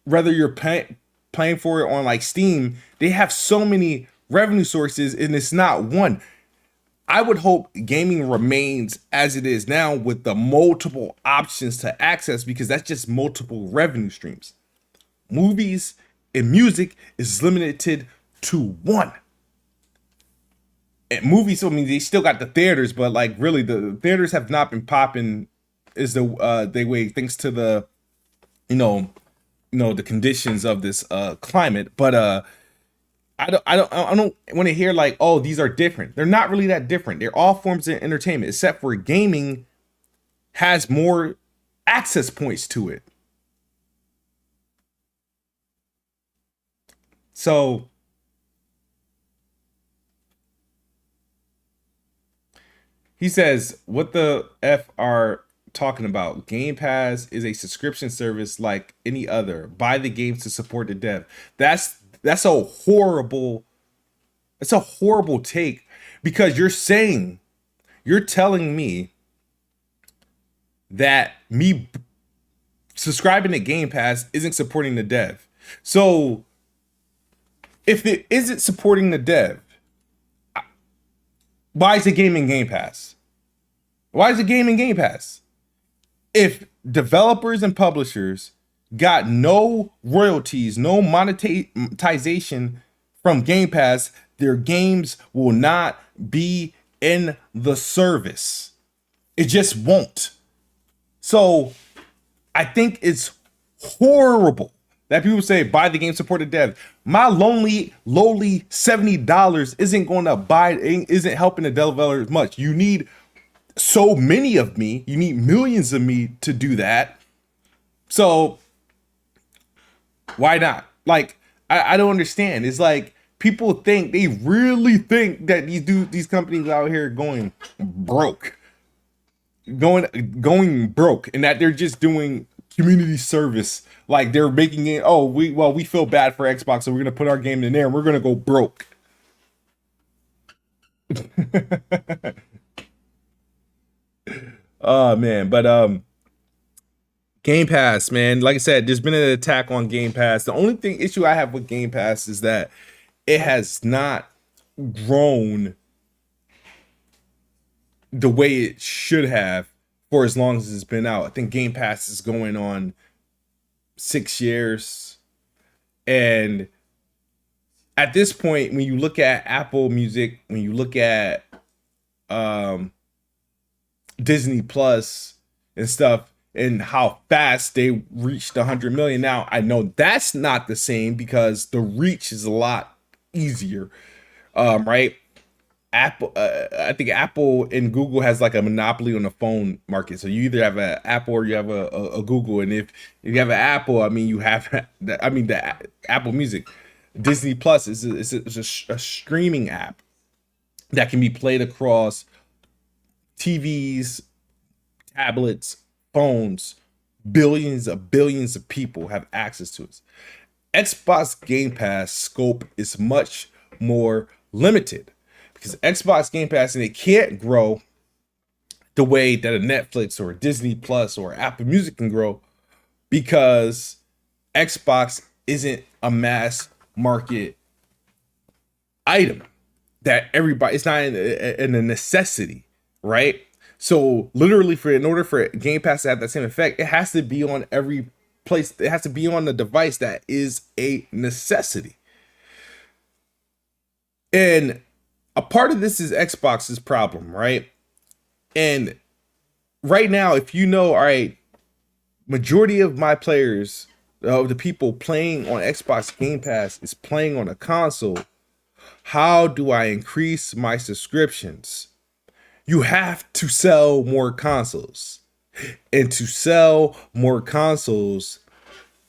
whether you're paying for it on like Steam, they have so many revenue sources and it's not one. I would hope gaming remains as it is now with the multiple options to access because that's just multiple revenue streams. Movies and music is limited to one. And movies, I mean, they still got the theaters, but like really the theaters have not been popping is the way thanks to the the conditions of this climate. But I don't want to hear like, oh, these are different. They're not really that different. They're all forms of entertainment, except for gaming has more access points to it. So he says, what the F are talking about? Game Pass is a subscription service like any other. Buy the games to support the dev. That's a horrible take because you're telling me that me subscribing to Game Pass isn't supporting the dev. So if it isn't supporting the dev, why is the game in Game Pass? Why is the game in Game Pass? If developers and publishers got no royalties, no monetization from Game Pass, their games will not be in the service. It just won't. So I think it's horrible that people say buy the game, support the dev. My lowly $70 isn't going to isn't helping the developers much. You need so many of me, you need millions of me to do that. So why not? Like, I don't understand. It's like people they really think that these companies out here going broke, going broke, and that they're just doing community service. Like they're making it, we feel bad for Xbox, so we're gonna put our game in there and we're gonna go broke. Oh man, but Game Pass, man. Like I said, there's been an attack on Game Pass. The only issue I have with Game Pass is that it has not grown the way it should have for as long as it's been out. I think Game Pass is going on 6 years. And at this point, when you look at Apple Music, when you look at Disney Plus and stuff, and how fast they reached 100 million. Now, I know that's not the same because the reach is a lot easier, right? Apple, I think Apple and Google has like a monopoly on the phone market. So you either have an Apple or you have a Google. And if you have an Apple, I mean, you have, the Apple Music. Disney Plus is a streaming app that can be played across TVs, tablets, phones. Billions of people have access to it. Xbox Game Pass scope is much more limited because Xbox Game Pass, and it can't grow the way that a Netflix or a Disney Plus or Apple Music can grow because Xbox isn't a mass market item that everybody, it's not a necessity, right? So literally, in order for Game Pass to have that same effect, it has to be on every place. It has to be on the device that is a necessity. And a part of this is Xbox's problem, right? And right now, if you know, all right, majority of my players, of the people playing on Xbox Game Pass is playing on a console. How do I increase my subscriptions? You have to sell more consoles. And to sell more consoles,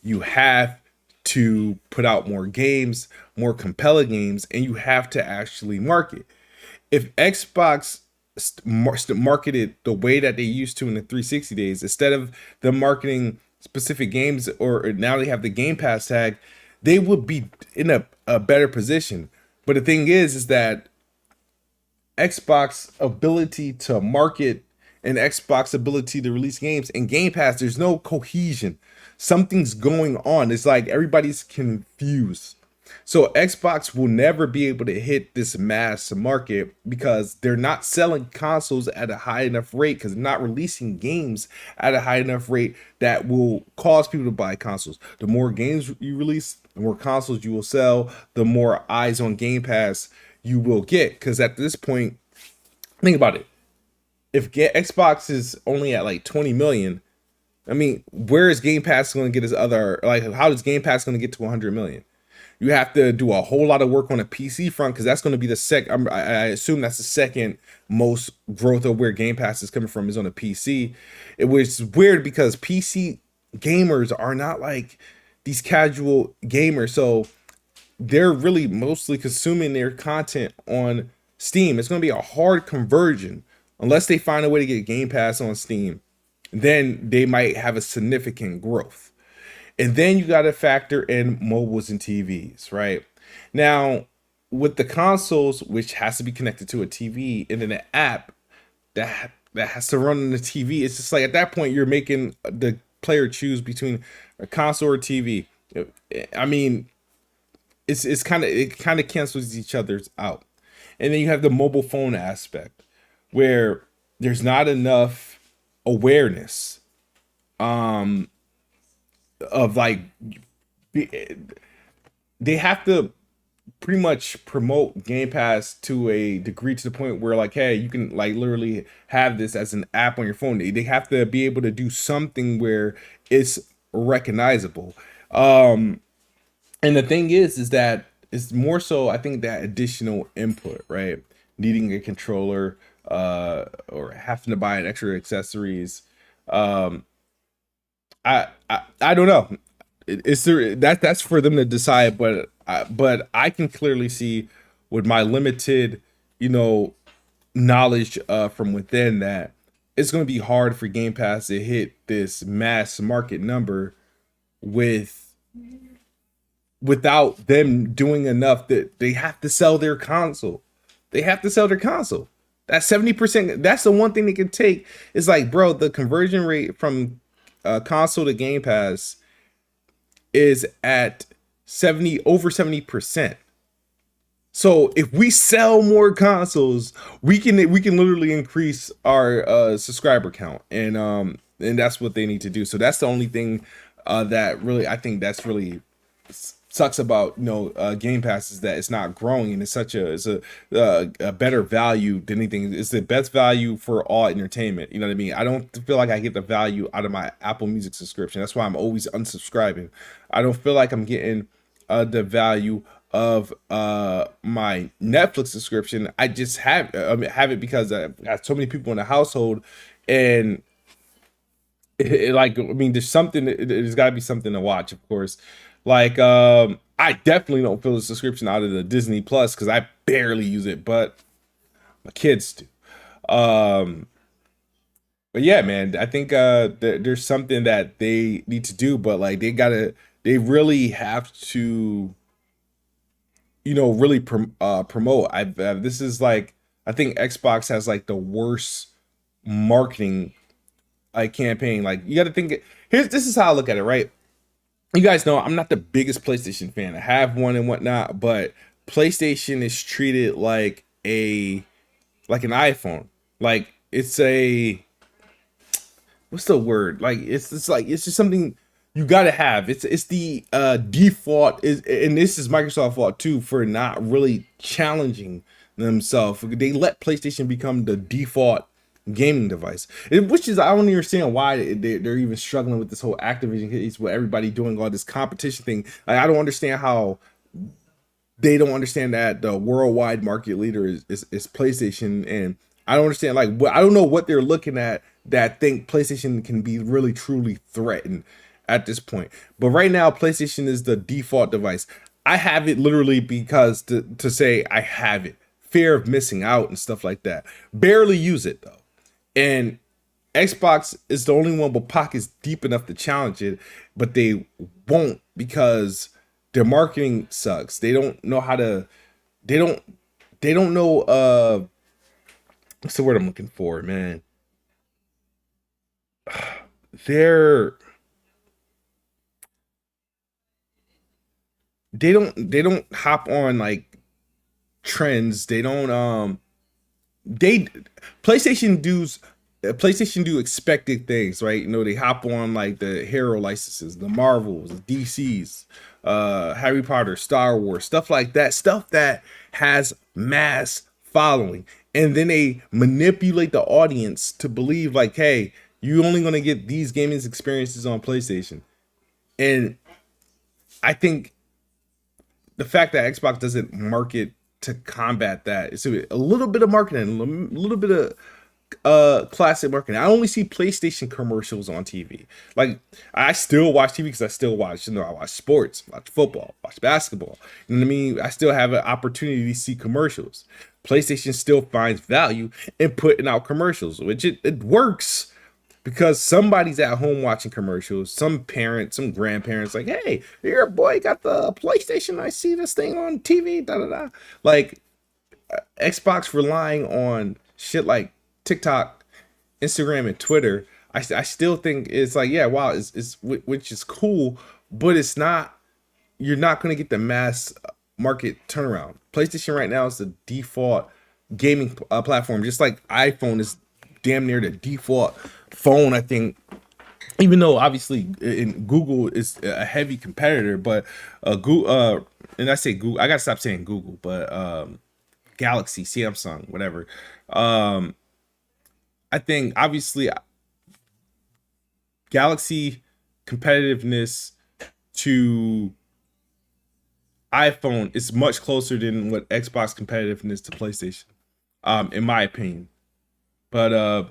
you have to put out more games, more compelling games, and you have to actually market. If Xbox marketed the way that they used to in the 360 days, instead of them marketing specific games, or now they have the Game Pass tag, they would be in a better position. But the thing is that Xbox ability to market and Xbox ability to release games and Game Pass, there's no cohesion. Something's going on. It's like everybody's confused. So Xbox will never be able to hit this mass market because they're not selling consoles at a high enough rate, because they're not releasing games at a high enough rate that will cause people to buy consoles. The more games you release, the more consoles you will sell, the more eyes on Game Pass you will get. Because at this point, think about it. If Xbox is only at like 20 million, I mean, where is Game Pass going to get his other, like, how is Game Pass going to get to 100 million? You have to do a whole lot of work on a PC front, because that's going to be the I assume that's the second most growth of where Game Pass is coming from, is on a PC. It was weird because PC gamers are not like these casual gamers. So they're really mostly consuming their content on Steam. It's going to be a hard conversion unless they find a way to get Game Pass on Steam. Then they might have a significant growth. And then you got to factor in mobiles and TVs, right? Now, with the consoles, which has to be connected to a TV, and then an app that has to run on the TV, it's just like at that point you're making the player choose between a console or TV, I mean, it kind of cancels each other's out. And then you have the mobile phone aspect where there's not enough awareness of like they have to pretty much promote Game Pass to a degree to the point where like, hey, you can like literally have this as an app on your phone. They have to be able to do something where it's recognizable. And the thing is that it's more so I think that additional input, right? Needing a controller, or having to buy an extra accessories. Um, I don't know. It's there that's for them to decide, but I can clearly see with my limited, you know, knowledge from within that it's going to be hard for Game Pass to hit this mass market number with without them doing enough that they have to sell their console. They have to sell their console. That 70%, that's the one thing they can take. Is like, bro, the conversion rate from console to Game Pass is at 70 over 70%. So if we sell more consoles, we can literally increase our subscriber count, and that's what they need to do. So that's the only thing that really I think that's really sucks about Game Pass is that it's not growing, and it's a better value than anything. It's the best value for all entertainment. You know what I mean? I don't feel like I get the value out of my Apple Music subscription. That's why I'm always unsubscribing. I don't feel like I'm getting the value of my Netflix subscription. I just have it because I've got so many people in the household, and like I mean, there's got to be something to watch, of course. Like I definitely don't feel a subscription out of the Disney Plus because I barely use it, but my kids do. Um, but yeah, man, I think there's something that they need to do, but like they really have to, really promote. This is like, I think Xbox has like the worst marketing like campaign. Like you got to think. This is how I look at it, right? You guys know I'm not the biggest PlayStation fan. I have one and whatnot, but PlayStation is treated like an iPhone. Like it's a what's the word? Like it's just something you gotta have. It's the default is, and this is Microsoft fault too for not really challenging themselves. They let PlayStation become the default gaming device, which is I don't understand why they're even struggling with this whole Activision case with everybody doing all this competition thing. Like, I don't understand how they don't understand that the worldwide market leader is PlayStation, and I don't understand I don't know what they're looking at that think PlayStation can be really truly threatened at this point. But right now, PlayStation is the default device. I have it literally because to say I have it, fear of missing out and stuff like that. Barely use it though. And Xbox is the only one with pockets deep enough to challenge it, but they won't because their marketing sucks. They don't know how to. They don't know. What's the word I'm looking for, man? They're they don't hop on like trends. They don't they PlayStation does PlayStation do expected things, right? They hop on like the hero licenses, the Marvels, the DCs, Harry Potter, Star Wars, stuff that has mass following, and then they manipulate the audience to believe like, hey, you only gonna get these gaming experiences on PlayStation. And I think the fact that Xbox doesn't market to combat that is a little bit of marketing, a little bit of classic marketing. I only see PlayStation commercials on TV. Like I still watch TV because I still watch, I watch sports, watch football, watch basketball. You know what I mean? I still have an opportunity to see commercials. PlayStation still finds value in putting out commercials, which it works because somebody's at home watching commercials. Some parents, some grandparents, like, hey, your boy got the PlayStation. I see this thing on TV. Da da da. Like Xbox relying on shit like TikTok, Instagram, and Twitter. I still think it's like, yeah, wow, which is cool, but it's not. You're not going to get the mass market turnaround. PlayStation right now is the default gaming platform, just like iPhone is damn near the default phone. I think, even though obviously Google is a heavy competitor, but Google, and I say Google, I gotta stop saying Google, but Galaxy, Samsung, whatever. Um, I think obviously Galaxy competitiveness to iPhone is much closer than what Xbox competitiveness to PlayStation, in my opinion. But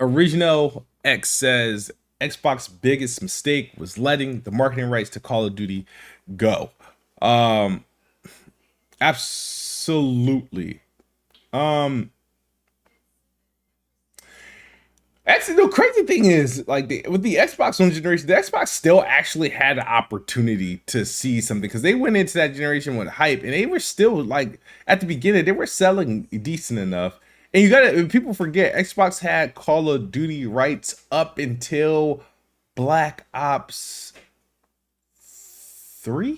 Original X says Xbox's biggest mistake was letting the marketing rights to Call of Duty go. Um, Absolutely. Um, Actually, the crazy thing is, like with the Xbox One generation, the Xbox still actually had an opportunity to see something because they went into that generation with hype, and they were still like at the beginning they were selling decent enough. And you gotta people forget Xbox had Call of Duty rights up until Black Ops 3. I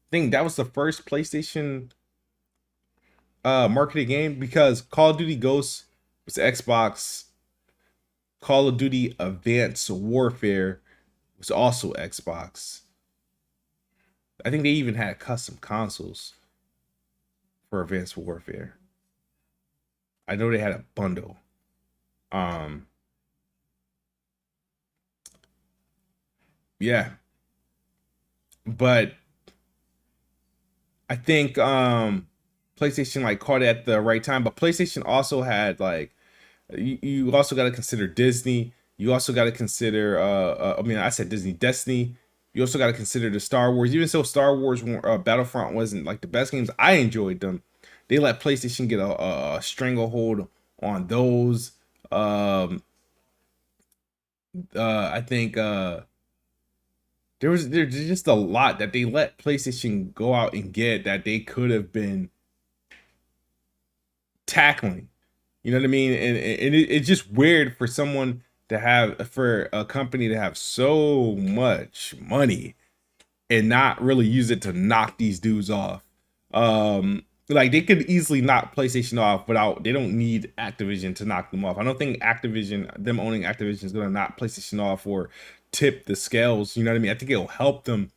think that was the first PlayStation marketed game because Call of Duty Ghosts was Xbox. Call of Duty Advanced Warfare was also Xbox. I think they even had custom consoles for Advanced Warfare. I know they had a bundle. Um, yeah, but I think PlayStation like caught it at the right time. But PlayStation also had like you also got to consider Disney. You also got to consider I mean I said Disney, Destiny. You also got to consider the Star Wars. Even so, Star Wars Battlefront wasn't like the best games. I enjoyed them. They let PlayStation get a stranglehold on those. Um, I think there's just a lot that they let PlayStation go out and get that they could have been tackling. You know what I mean? And it's just weird for someone to have for a company to have so much money and not really use it to knock these dudes off. Like they could easily knock PlayStation off without they don't need Activision to knock them off. I don't think Activision, them owning Activision is gonna knock PlayStation off or tip the scales. You know what I mean? I think it'll help them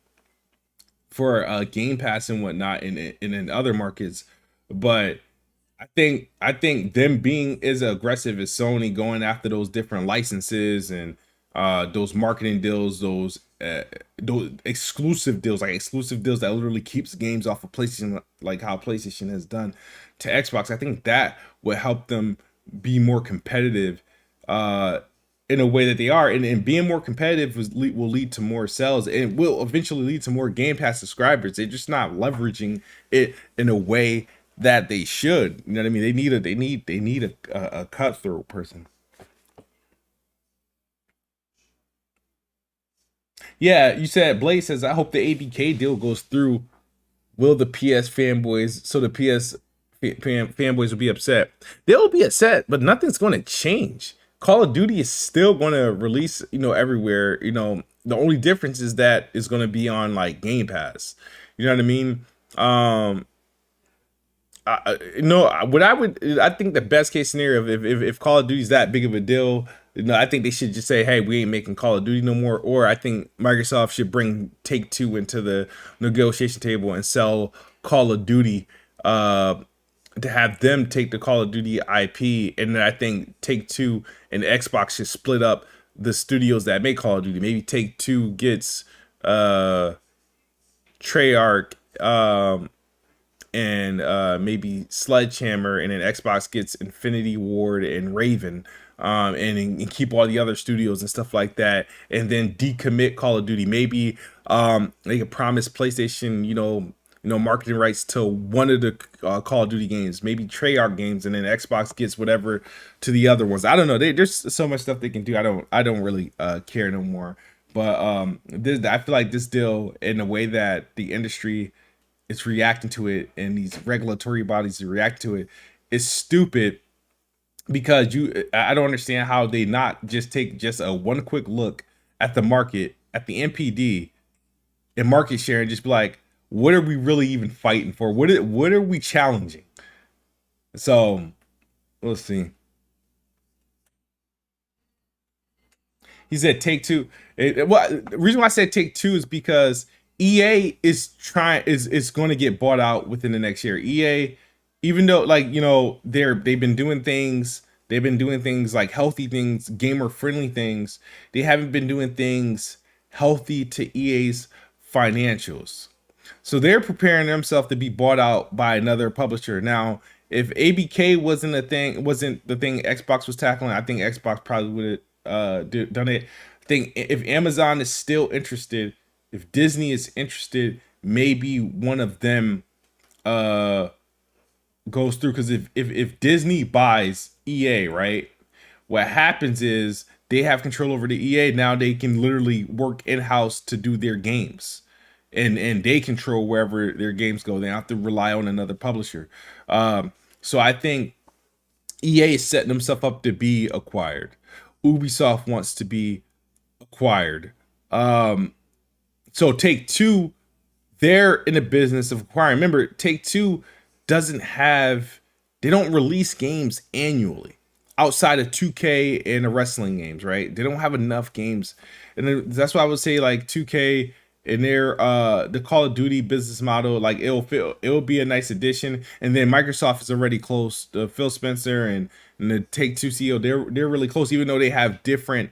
for Game Pass and whatnot in other markets. But I think them being as aggressive as Sony going after those different licenses and those marketing deals, those exclusive deals, like exclusive deals that literally keeps games off of PlayStation, like how PlayStation has done to Xbox. I think that would help them be more competitive in a way that they are, and being more competitive will lead to more sales and will eventually lead to more Game Pass subscribers. They're just not leveraging it in a way that they should. You know what I mean? They need a cutthroat person. Yeah, you said Blade says I hope the ABK deal goes through. Will the PS fanboys so the PS fanboys will be upset? They'll be upset, but nothing's going to change. Call of Duty is still going to release, everywhere. The only difference is that it's going to be on like Game Pass. You know what I mean? Um, no, I think the best case scenario if Call of Duty is that big of a deal, I think they should just say, hey, we ain't making Call of Duty no more. Or I think Microsoft should bring Take Two into the negotiation table and sell Call of Duty, to have them take the Call of Duty IP, and then I think Take Two and Xbox should split up the studios that make Call of Duty. Maybe Take Two gets Treyarch, and maybe Sledgehammer, and then Xbox gets Infinity Ward and Raven, and keep all the other studios and stuff like that, and then decommit Call of Duty. Maybe they could promise PlayStation, marketing rights to one of the Call of Duty games, maybe Treyarch games, and then Xbox gets whatever to the other ones. I don't know. There's so much stuff they can do. I don't really care no more. But I feel like this deal, in the way that the industry is reacting to it and these regulatory bodies react to it, is stupid because I don't understand how they not just take just a one quick look at the market, at the NPD and market share, and just be like, what are we really even fighting for? What are we challenging? So let's see. He said Take Two. Well, the reason why I said Take Two is because EA is going to get bought out within the next year. EA, even though like they've been doing things like healthy things, gamer friendly things. They haven't been doing things healthy to EA's financials. So they're preparing themselves to be bought out by another publisher. Now, if ABK wasn't the thing Xbox was tackling, I think Xbox probably would have done it. I think if Amazon is still interested, if Disney is interested, maybe one of them goes through. Because if Disney buys EA, right, what happens is they have control over the EA. Now they can literally work in-house to do their games. And they control wherever their games go. They don't have to rely on another publisher. So I think EA is setting themselves up to be acquired. Ubisoft wants to be acquired. So Take Two, they're in the business of acquiring. Remember, Take Two they don't release games annually outside of 2K and the wrestling games, right? They don't have enough games. And that's why I would say like 2K and their the Call of Duty business model, like it'll be a nice addition. And then Microsoft is already close. Phil Spencer and the Take Two CEO, they're really close, even though they have different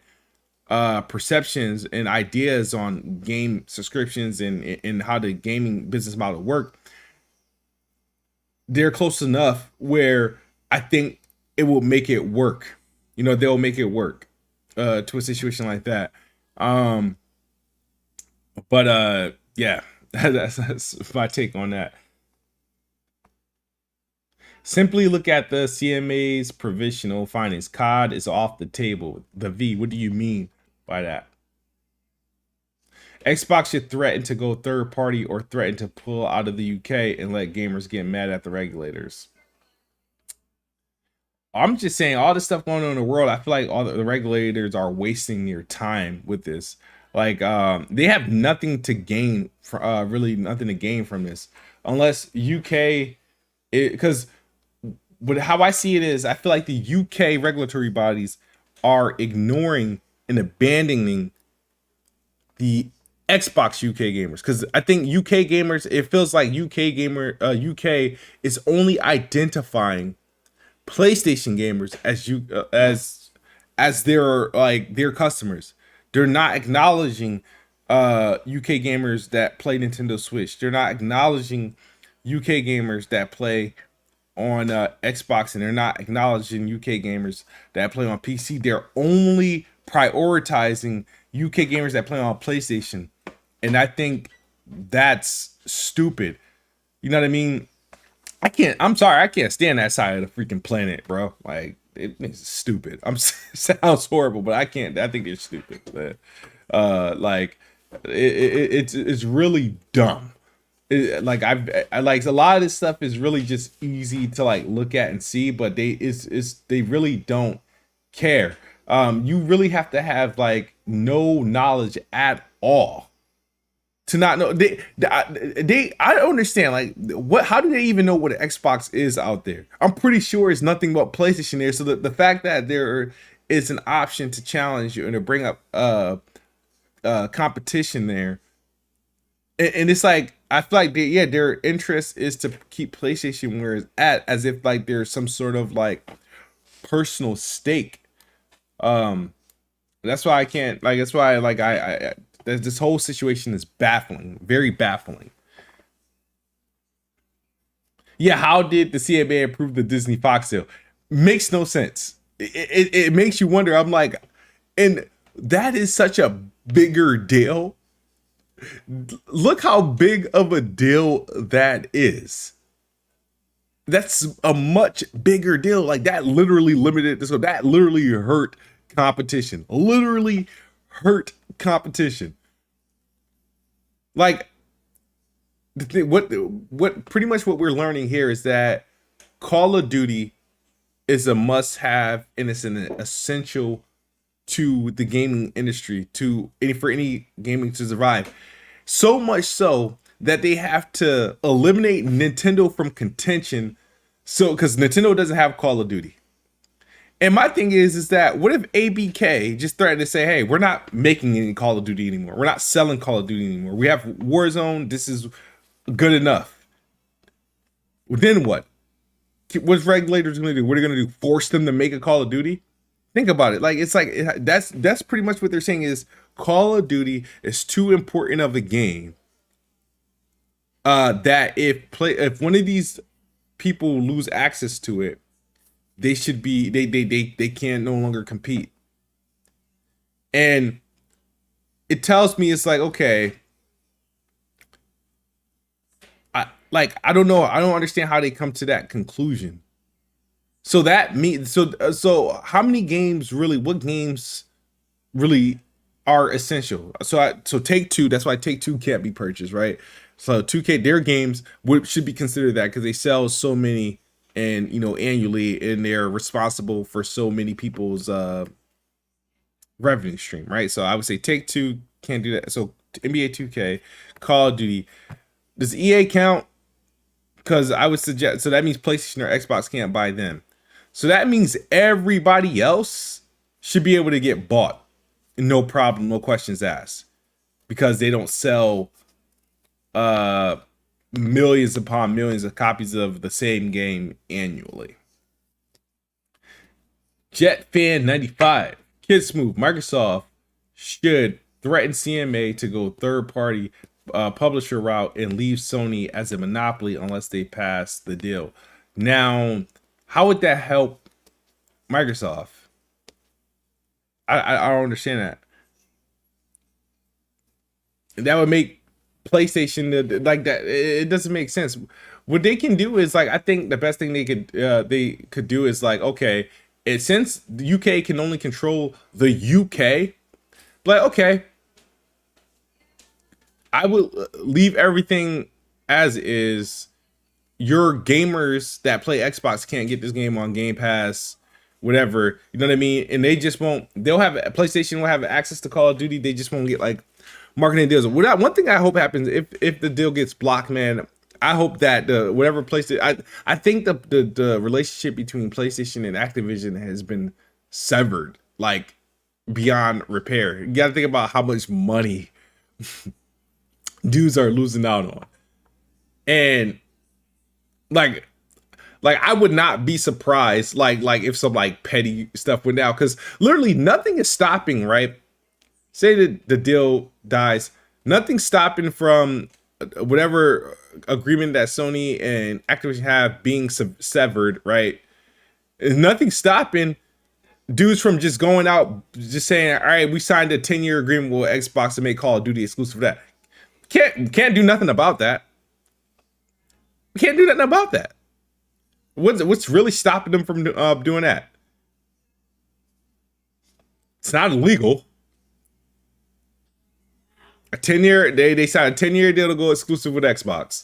perceptions and ideas on game subscriptions and how the gaming business model work. They're close enough where I think it will make it work. They'll make it work to a situation like that. But yeah, that's my take on that. Simply look at the CMA's provisional findings. COD is off the table. The V, what do you mean by that? Xbox should threaten to go third party or threaten to pull out of the UK and let gamers get mad at the regulators. I'm just saying, all the stuff going on in the world, I feel like all the regulators are wasting their time with this. Like they have nothing to gain, really nothing to gain from this, unless UK, because how I see it is, I feel like the UK regulatory bodies are ignoring and abandoning the Xbox UK gamers, because I think UK gamers, it feels like UK is only identifying PlayStation gamers as their customers. They're not acknowledging UK gamers that play Nintendo Switch. They're not acknowledging UK gamers that play on Xbox, and they're not acknowledging UK gamers that play on PC. They're only prioritizing UK gamers that play on PlayStation, and I think that's stupid. You know what I mean? I'm sorry, I can't stand that side of the freaking planet, bro. Like, it's stupid. Sounds horrible, but I can't. I think it's stupid. But, it's really dumb. Like I like a lot of this stuff is really just easy to like look at and see, but they really don't care. You really have to have like no knowledge at all to not know. I don't understand, like, how do they even know what an Xbox is out there? I'm pretty sure it's nothing but PlayStation there. So the fact that there is an option to challenge you and to bring up competition there, and it's like, I feel like their interest is to keep PlayStation where it's at, as if like there's some sort of like personal stake. That's why I can't, like, that's why like I this whole situation is baffling, very baffling. Yeah, how did the CMA approve the Disney Fox deal? Makes no sense. It makes you wonder. I'm like, and that is such a bigger deal. Look how big of a deal that is. That's a much bigger deal. Like, that literally limited this. So that literally hurt competition. Literally hurt competition. Like, what pretty much what we're learning here is that Call of Duty is a must-have and it's an essential to the gaming industry for any gaming to survive. So much so that they have to eliminate Nintendo from contention. So because Nintendo doesn't have Call of Duty. And my thing is that what if ABK just threatened to say, hey, we're not making any Call of Duty anymore. We're not selling Call of Duty anymore. We have Warzone. This is good enough. Then what? What's regulators going to do? What are they going to do? Force them to make a Call of Duty? Think about it. Like, it's like that's pretty much what they're saying is Call of Duty is too important of a game that if one of these people lose access to it, they should be they can no longer compete. And it tells me it's like, okay, I don't know, I don't understand how they come to that conclusion. So that means so how many games really? What games really are essential? So Take-Two. That's why Take-Two can't be purchased, right? So 2K, their games should be considered that because they sell so many and annually, and they're responsible for so many people's revenue stream, right? So I would say Take-Two can't do that. So NBA 2K, Call of Duty. Does EA count? Because I would suggest, so that means PlayStation or Xbox can't buy them. So that means everybody else should be able to get bought. No problem, no questions asked. Because they don't sell millions upon millions of copies of the same game annually. JetFan95. Kid Smooth. Microsoft should threaten CMA to go third-party publisher route and leave Sony as a monopoly unless they pass the deal. Now, how would that help Microsoft? I don't understand that. That would make PlayStation like that. It doesn't make sense. What they can do is like, I think the best thing they could do is like, okay, since the UK can only control the UK, like, okay, I will leave everything as is. Your gamers that play Xbox can't get this game on Game Pass, whatever. You know what I mean? And they just won't. PlayStation will have access to Call of Duty. They just won't get like marketing deals. One thing I hope happens if the deal gets blocked, man. I hope that whatever PlayStation. I think the relationship between PlayStation and Activision has been severed, like beyond repair. You got to think about how much money dudes are losing out on, and like I would not be surprised like if some like petty stuff went down, because literally nothing is stopping, right? Say that the deal dies, nothing's stopping from whatever agreement that Sony and Activision have being severed, right? There's nothing stopping dudes from just going out, just saying, all right, we signed a 10-year agreement with Xbox to make Call of Duty exclusive for that. Can't do nothing about that. We can't do nothing about that. What's really stopping them from doing that? It's not illegal. A 10-year, they signed a 10-year deal to go exclusive with Xbox.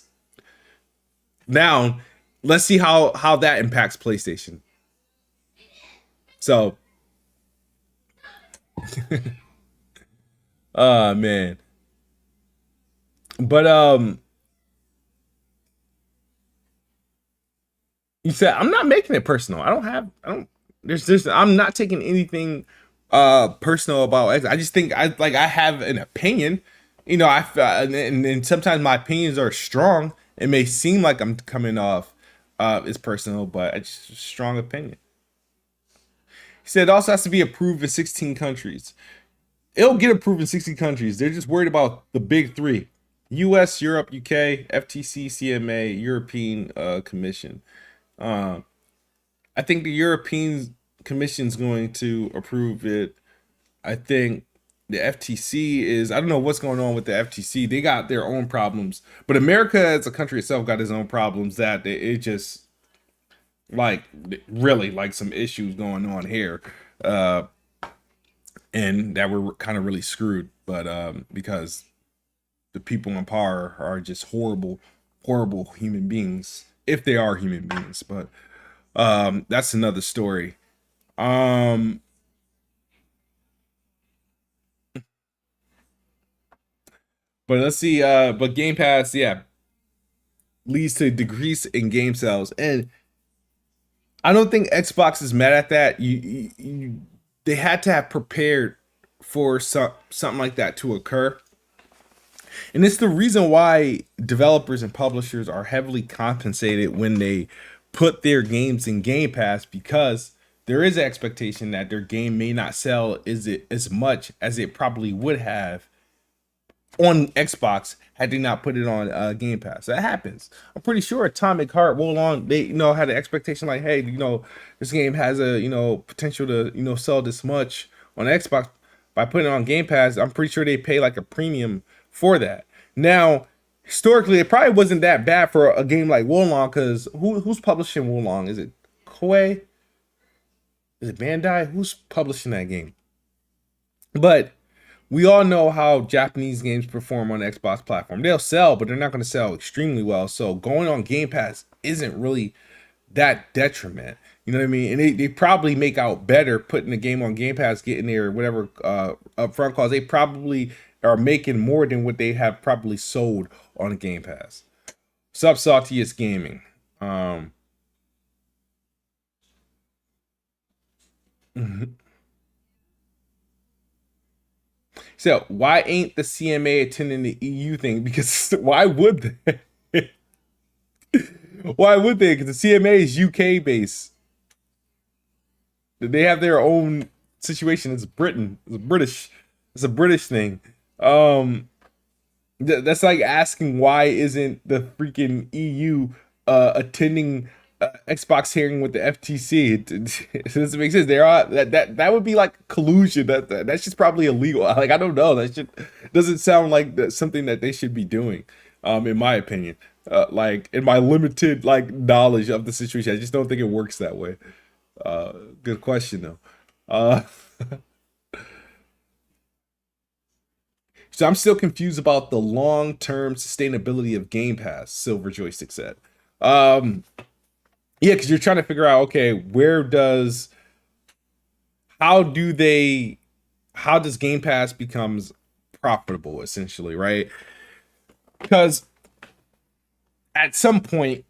Now, let's see how that impacts PlayStation. So, man. But you said I'm not making it personal. I'm not taking anything personal about X. I just think I have an opinion. And sometimes my opinions are strong. It may seem like I'm coming off as personal, but it's just a strong opinion. He said it also has to be approved in 16 countries. It'll get approved in 60 countries. They're just worried about the big three: US, Europe, UK, FTC, CMA, European Commission. I think the European Commission's going to approve it. I think the FTC I don't know what's going on with the FTC. They got their own problems. But America as a country itself got its own problems that it just like really like some issues going on here. And that we're kind of really screwed. But because the people in power are just horrible, horrible human beings, if they are human beings. But That's another story. Um, but let's see. But Game Pass, yeah, leads to decrease in game sales, and I don't think Xbox is mad at that. They had to have prepared for something like that to occur. And it's the reason why developers and publishers are heavily compensated when they put their games in Game Pass, because there is an expectation that their game may not sell as much as it probably would have on Xbox had they not put it on Game Pass. That happens. I'm pretty sure Atomic Heart, Wolong, they had an expectation like, hey, this game has a potential to sell this much on Xbox. By putting it on Game Pass, I'm pretty sure they pay like a premium for that. Now, historically, it probably wasn't that bad for a game like Wolong, because who's publishing Wolong? Is it Koei? Is it Bandai? Who's publishing that game? But we all know how Japanese games perform on the Xbox platform. They'll sell, but they're not going to sell extremely well. So going on Game Pass isn't really that detriment. You know what I mean? And they probably make out better putting the game on Game Pass, getting their whatever upfront costs. They probably are making more than what they have probably sold on Game Pass. Sub Saltiest Gaming. So why ain't the CMA attending the EU thing? Because why would they? Why would they? Because the CMA is UK based. They have their own situation. It's Britain. It's British. It's a British thing. Um, that's like asking why isn't the freaking EU attending Xbox hearing with the FTC? It doesn't make sense. There are that would be like collusion. That's just probably illegal. Like, I don't know. That should doesn't sound like something that they should be doing. In my opinion, like in my limited like knowledge of the situation, I just don't think it works that way. Good question though. Uh, so I'm still confused about the long-term sustainability of Game Pass. Silver Joystick said. Um, yeah, because you're trying to figure out, okay, how do they, how does Game Pass becomes profitable essentially, right? Because at some point,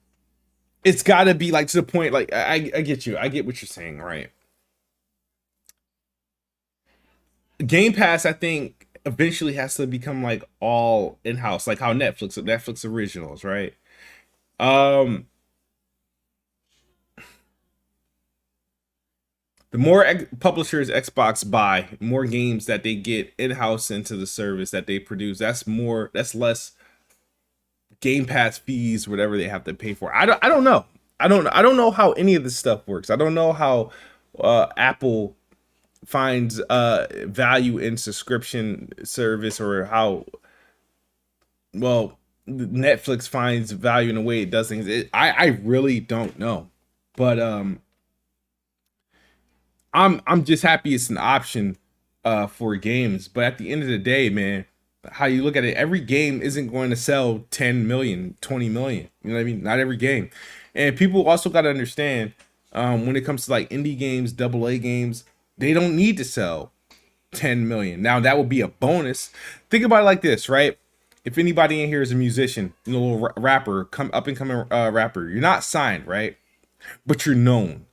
it's got to be like to the point, like I get you, I get what you're saying, right? Game Pass, I think, eventually has to become like all in house, like how Netflix originals, right? Um, the more publishers Xbox buy, more games that they get in house into the service that they produce. That's less Game Pass fees, whatever they have to pay for. I don't know. I don't know how any of this stuff works. I don't know how Apple finds value in subscription service, or how well Netflix finds value in the way it does things. I really don't know, but I'm just happy it's an option for games. But at the end of the day, man, how you look at it, every game isn't going to sell 10 million, 20 million. You know what I mean? Not every game. And people also got to understand, when it comes to like indie games, double A games, they don't need to sell 10 million. Now that would be a bonus. Think about it like this, right? If anybody in here is a musician, a little rapper, come up and coming rapper, you're not signed, right? But you're known.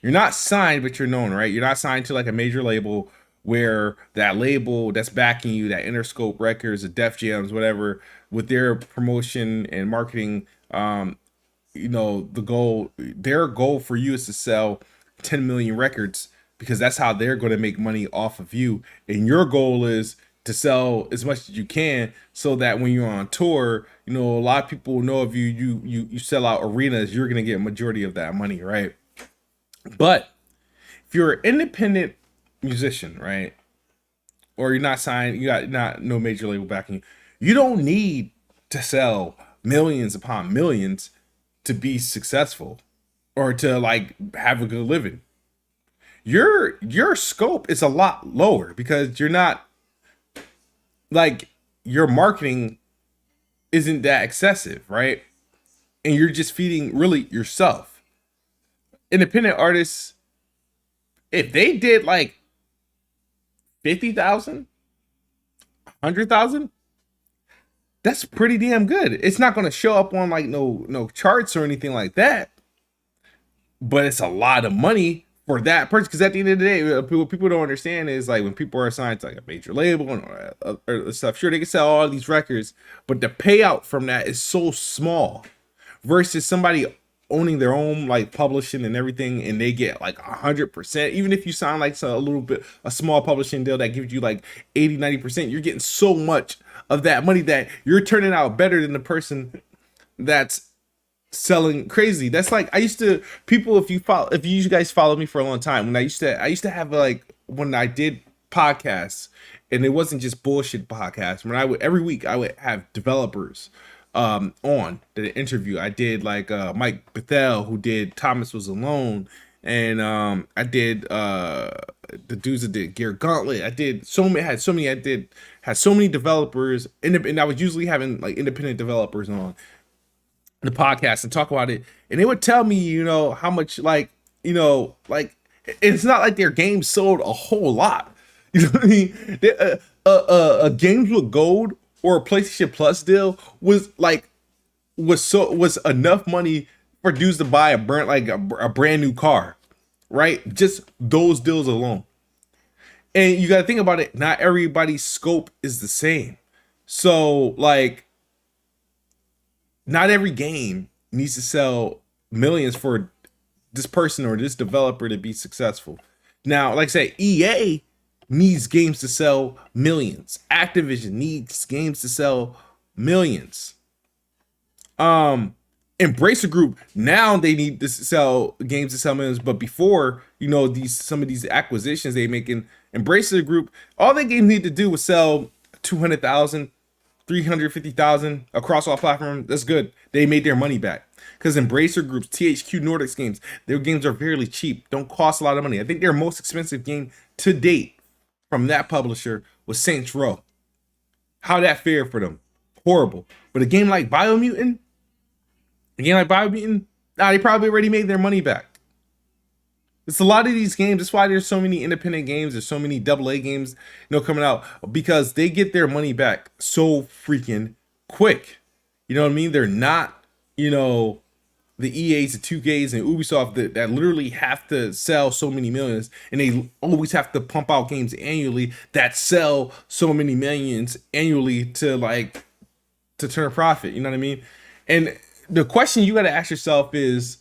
You're not signed, but you're known, right? You're not signed to like a major label where that label that's backing you, that Interscope Records, the Def Jams, whatever, with their promotion and marketing, their goal for you is to sell 10 million records, because that's how they're going to make money off of you. And your goal is to sell as much as you can, so that when you're on tour, a lot of people know of you. You sell out arenas, you're going to get a majority of that money, right? But if you're an independent musician, right, or you're not signed, you got not no major label backing you, you don't need to sell millions upon millions to be successful, or to like have a good living. Your scope is a lot lower, because you're not like, your marketing isn't that excessive, right? And you're just feeding really yourself. independent artists, if they did like 50,000, 100,000, that's pretty damn good. It's not going to show up on like no charts or anything like that, but it's a lot of money for that person. Because at the end of the day, what people don't understand is like when people are assigned to like a major label and or stuff, sure they can sell all these records, but the payout from that is so small versus somebody owning their own like publishing and everything, and they get like 100%. Even if you sign like a small publishing deal that gives you like 80-90%, you're getting so much of that money that you're turning out better than the person that's selling crazy. That's like, I used to, people, if you guys follow me for a long time, when I used to have like, when I did podcasts, and it wasn't just bullshit podcasts, when every week I would have developers on the interview. I did like Mike Bethel, who did Thomas Was Alone, and I did the dudes that did Gear Gauntlet. I did had so many developers, and I was usually having like independent developers on the podcast and talk about it, and they would tell me, how much, like, like, it's not like their game sold a whole lot. You know what I mean? A Games with Gold or a PlayStation Plus deal was enough money for dudes to buy a brand new car, right? Just those deals alone. And you got to think about it. Not everybody's scope is the same. So like, not every game needs to sell millions for this person or this developer to be successful. Now, like I said, EA needs games to sell millions. Activision needs games to sell millions. Embracer Group, now they need to sell games to sell millions, but before, some of these acquisitions they making, Embracer Group, all their games need to do was sell 200,000, 350,000 across all platforms. That's good. They made their money back. Because Embracer Group's THQ Nordics games, their games are fairly cheap, don't cost a lot of money. I think their most expensive game to date from that publisher was Saints Row. How that fare for them? Horrible. But a game like Biomutant, they probably already made their money back. It's a lot of these games. That's why there's so many independent games. There's so many AA games, coming out, because they get their money back so freaking quick. You know what I mean? They're not, the EAs, the 2Ks, and Ubisoft that literally have to sell so many millions, and they always have to pump out games annually that sell so many millions annually to turn a profit. You know what I mean? And the question you got to ask yourself is,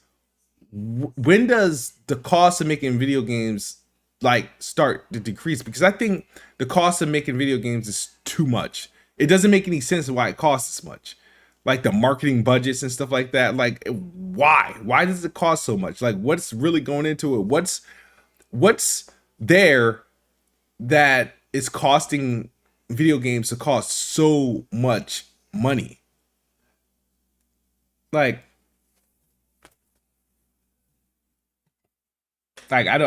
when does the cost of making video games start to decrease? Because I think the cost of making video games is too much. It doesn't make any sense why it costs this much. Like the marketing budgets and stuff like that. Like, why does it cost so much? Like, what's really going into it? What's there that is costing video games to cost so much money? Like I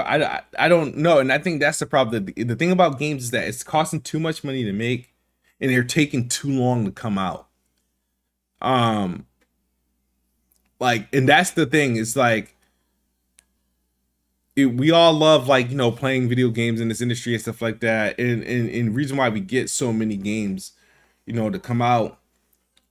don't know. And I think that's the problem. The thing about games is that it's costing too much money to make, and they're taking too long to come out. And that's the thing. It's like, we all love playing video games in this industry and stuff like that. And the reason why we get so many games, to come out,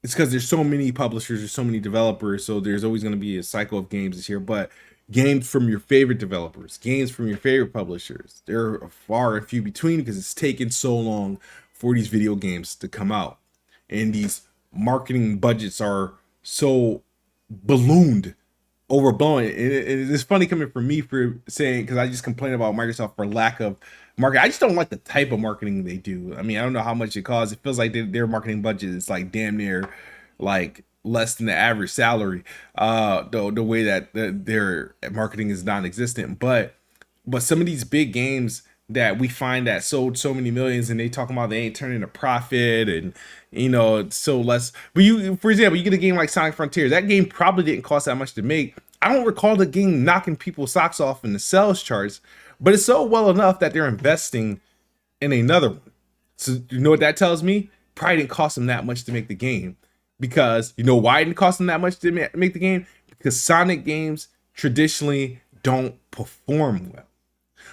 it's because there's so many publishers, there's so many developers. So there's always going to be a cycle of games this year. But games from your favorite developers, games from your favorite publishers, they're far and few between, because it's taken so long for these video games to come out. And these marketing budgets are so ballooned, overblown. And it's funny coming from me for saying, because I just complain about Microsoft for lack of marketing. I just don't like the type of marketing they do. I mean, I don't know how much it costs. It feels like their marketing budget is damn near less than the average salary. The way that their marketing is non-existent. But some of these big games that we find that sold so many millions, and they talking about they ain't turning a profit, and it's so less. But for example, you get a game like Sonic Frontiers. That game probably didn't cost that much to make. I don't recall the game knocking people's socks off in the sales charts, but it's so well enough that they're investing in another one. So you know what that tells me? Probably didn't cost them that much to make the game. Because why it didn't cost them that much to make the game? Because Sonic games traditionally don't perform well.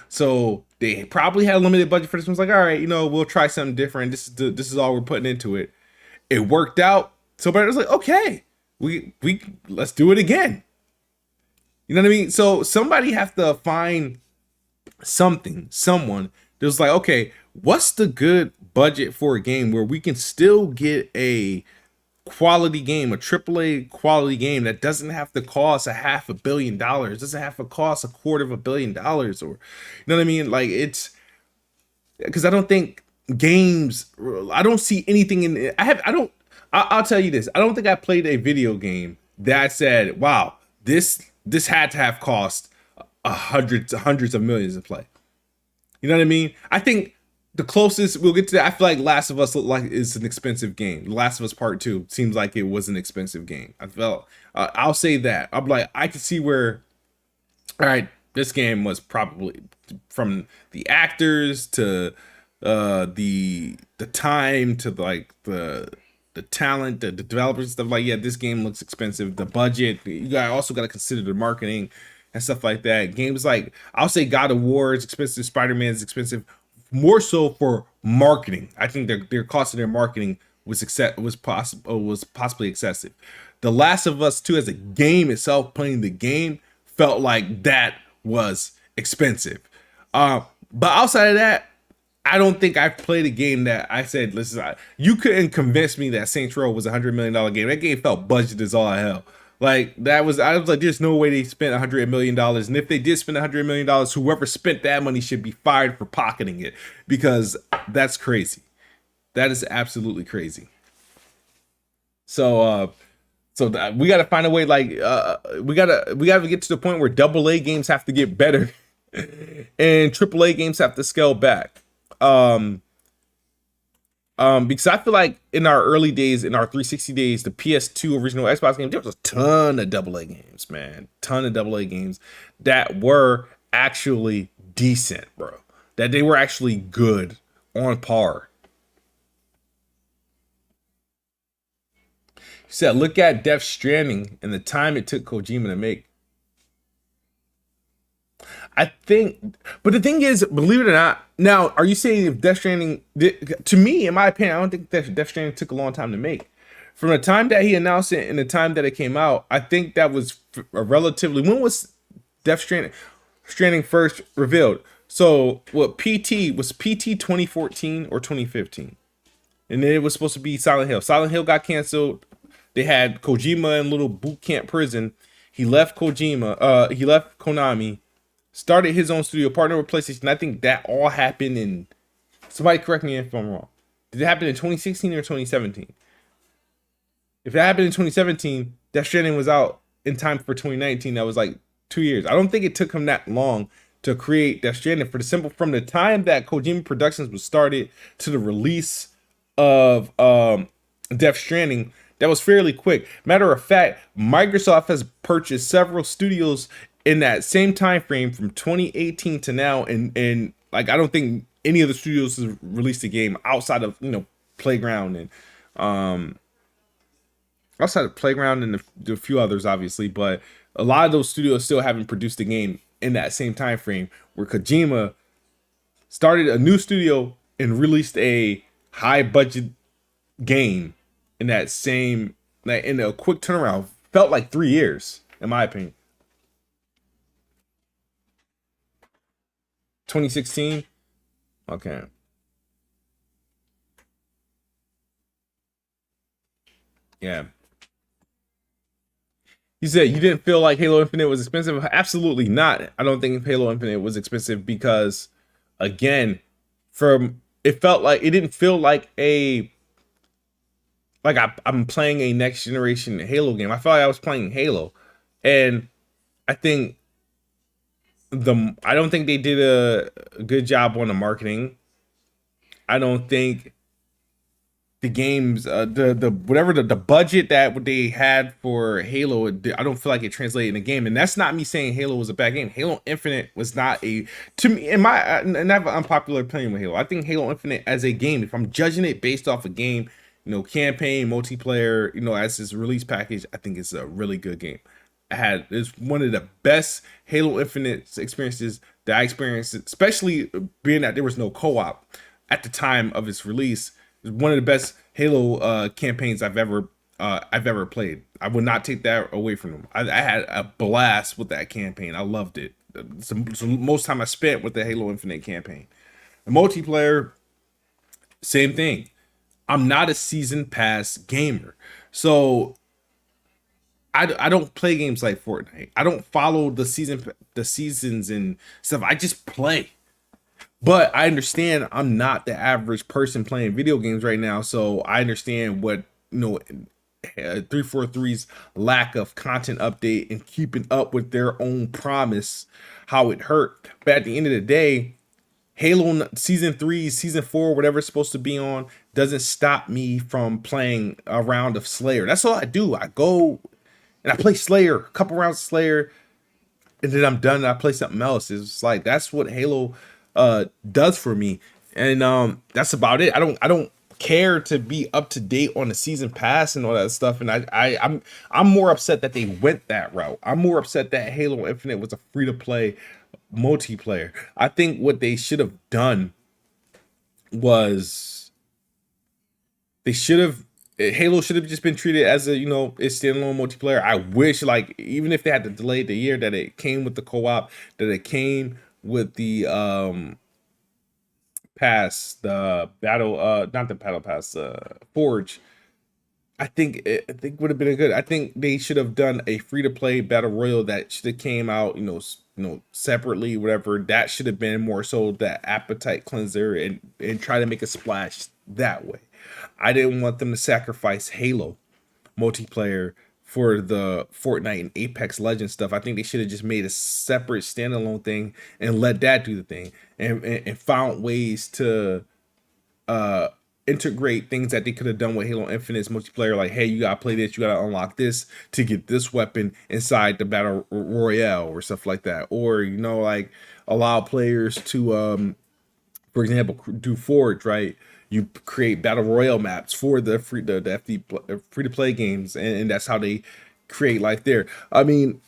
So they probably had a limited budget for this one. It's like, all right, we'll try something different. This is all we're putting into it. It worked out. So but it was like, okay, we let's do it again. You know what I mean? So somebody have to find someone that's like, okay, what's the good budget for a game where we can still get a quality game, a AAA quality game that doesn't have to cost $500 million, doesn't have to cost $250 million, or you know what I mean? Like, it's because I don't think games, I don't see anything in it. I'll tell you this. I don't think I played a video game that said, wow, this had to have cost hundreds of millions to play. You know what I mean? I think the closest we'll get to that, I feel like Last of Us is an expensive game. Last of Us Part 2 seems like it was an expensive game. I felt, I'll say that. I'm like, I can see where, all right, this game was probably, from the actors to the time to like the talent, the developers and stuff, like, yeah, this game looks expensive. The budget, you also got to consider the marketing and stuff like that. Games like, I'll say God of War is expensive, Spider-Man is expensive, more so for marketing. I think their cost of their marketing was possibly excessive. The Last of Us 2 as a game itself, playing the game, felt like that was expensive. But outside of that, I don't think I played a game that I said, listen, you couldn't convince me that Saints Row was $100 million game. That game felt budgeted as all hell. Like, I was like, there's no way they spent $100 million. And if they did spend $100 million, whoever spent that money should be fired for pocketing it, because that's crazy. That is absolutely crazy. So we got to find a way, like, we got to get to the point where AA games have to get better and AAA games have to scale back. Because I feel like in our early days, in our 360 days, the PS2 original Xbox games, there was a ton of AA games, man. Ton of AA games that were actually decent, bro. That they were actually good, on par. He said, look at Death Stranding and the time it took Kojima to make. I think, but the thing is, believe it or not, now, are you saying if Death Stranding, to me, in my opinion, I don't think that Death Stranding took a long time to make. From the time that he announced it and the time that it came out, I think that was a relatively, when was Death Stranding first revealed? So, what, was PT 2014 or 2015? And then it was supposed to be Silent Hill. Silent Hill got canceled. They had Kojima in a little boot camp prison. He left Konami, started his own studio, partnered with PlayStation. I think that all happened in, somebody correct me if I'm wrong, did it happen in 2016 or 2017? If it happened in 2017, Death Stranding was out in time for 2019. That was like 2 years. I don't think it took him that long to create Death Stranding, for the simple, from the time that Kojima Productions was started to the release of Death Stranding, that was fairly quick. Matter of fact, Microsoft has purchased several studios in that same time frame from 2018 to now, and like, I don't think any of the studios has released a game outside of Playground and a few others, obviously, but a lot of those studios still haven't produced a game in that same time frame, where Kojima started a new studio and released a high budget game in that same, like, in a quick turnaround. Felt like 3 years, in my opinion. 2016. Okay. Yeah. You said you didn't feel like Halo Infinite was expensive. Absolutely not. I don't think Halo Infinite was expensive because, again, it didn't feel like I'm playing a next generation Halo game. I felt like I was playing Halo, and I don't think they did a good job on the marketing. I don't think the games, the budget that they had for Halo, I don't feel like it translated in the game. And that's not me saying Halo was a bad game. Halo Infinite was not to me, and I have an unpopular opinion with Halo. I think Halo Infinite as a game, if I'm judging it based off a game, campaign, multiplayer, as this release package, I think it's a really good game. is one of the best Halo Infinite experiences that I experienced, especially being that there was no co-op at the time of its release. It's one of the best Halo campaigns I've ever played. I would not take that away from them. I had a blast with that campaign. I loved it. It's the most time I spent with the Halo Infinite campaign. The multiplayer, same thing. I'm not a season pass gamer, so I don't play games like Fortnite. I don't follow the seasons and stuff. I just play. But I understand I'm not the average person playing video games right now, so I understand what, 343's lack of content update and keeping up with their own promise, how it hurt. But at the end of the day, Halo season 3, season 4, whatever it's supposed to be on, doesn't stop me from playing a round of Slayer. That's all I do. I go and I play Slayer, a couple rounds of Slayer, and then I'm done and I play something else. It's like that's what Halo does for me. And that's about it. I don't care to be up to date on the season pass and all that stuff. And I'm more upset that they went that route. I'm more upset that Halo Infinite was a free to play multiplayer. I think what they should have done was they should have Halo should have just been treated as a a standalone multiplayer. I wish, like, even if they had to delay the year, that it came with the co-op, that it came with the pass, the battle, not the battle pass, Forge. I think would have been a good. I think they should have done a free to play battle royal that should have came out, separately, whatever. That should have been more so that appetite cleanser and try to make a splash that way. I didn't want them to sacrifice Halo multiplayer for the Fortnite and Apex Legends stuff. I think they should have just made a separate standalone thing and let that do the thing, and found ways to integrate things that they could have done with Halo Infinite's multiplayer. Like, hey, you gotta play this, you gotta unlock this to get this weapon inside the battle royale or stuff like that. Or like allow players to for example, do Forge, right? You create battle royale maps for the free to play games, and that's how they create life there. I mean,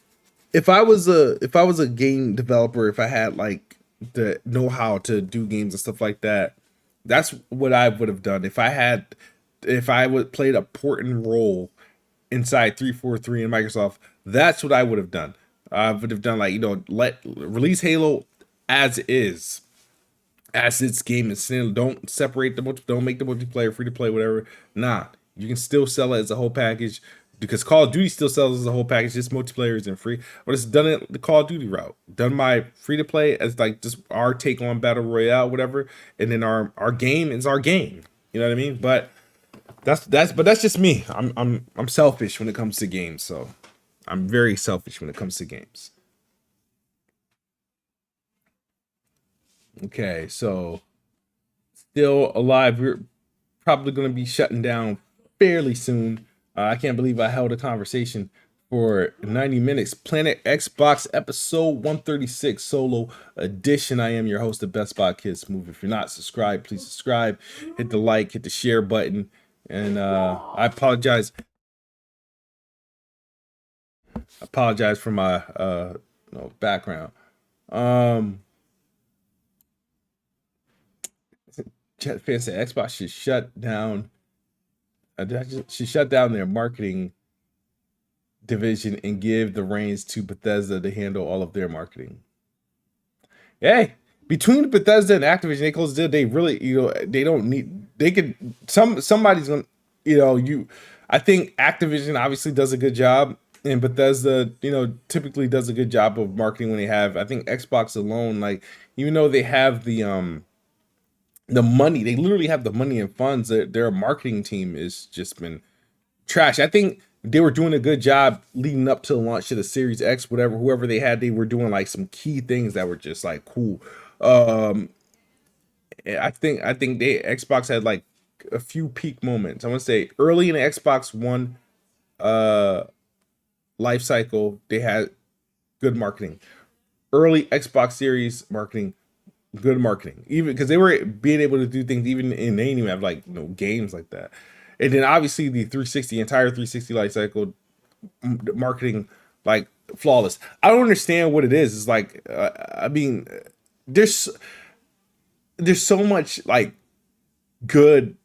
if I was a game developer, if I had like the know how to do games and stuff like that, that's what I would have done. If I would played a important role inside 343 and Microsoft, that's what I would have done. I would have done, like, let release Halo as is, as its game is still. Don't separate don't make the multiplayer free to play, whatever. Nah, you can still sell it as a whole package, because Call of Duty still sells as a whole package. This multiplayer isn't free, but it's done it the Call of Duty route. Done my free to play as like just our take on battle royale, whatever, and then our game is our game. You know what I mean? But that's just me. I'm selfish when it comes to games, so I'm very selfish when it comes to games. Okay, so still alive. We're probably going to be shutting down fairly soon. I can't believe I held a conversation for 90 minutes. Planet Xbox episode 136 solo edition. I am your host of Best Spot Kids Move. If you're not subscribed, please subscribe. Hit the like, hit the share button. And I apologize. For my background. Chat fans say Xbox should shut down. Should shut down their marketing division and give the reins to Bethesda to handle all of their marketing. Hey, between Bethesda and Activision, they close the deal. They really, they don't need. They could somebody's gonna, I think Activision obviously does a good job, and Bethesda, typically does a good job of marketing when they have. I think Xbox alone, like, even though they have the money, they literally have the money and funds, their marketing team is just been trash. I think they were doing a good job leading up to the launch of the Series X, whoever they had, they were doing like some key things that were just like cool. I think Xbox had like a few peak moments. I want to say early in the Xbox One life cycle, they had good marketing. Early Xbox Series marketing, good marketing, even because they were being able to do things even in, they didn't even have like games like that. And then obviously the entire 360 life cycle marketing like flawless. I don't understand what it is. It's like I mean, there's there's so much like good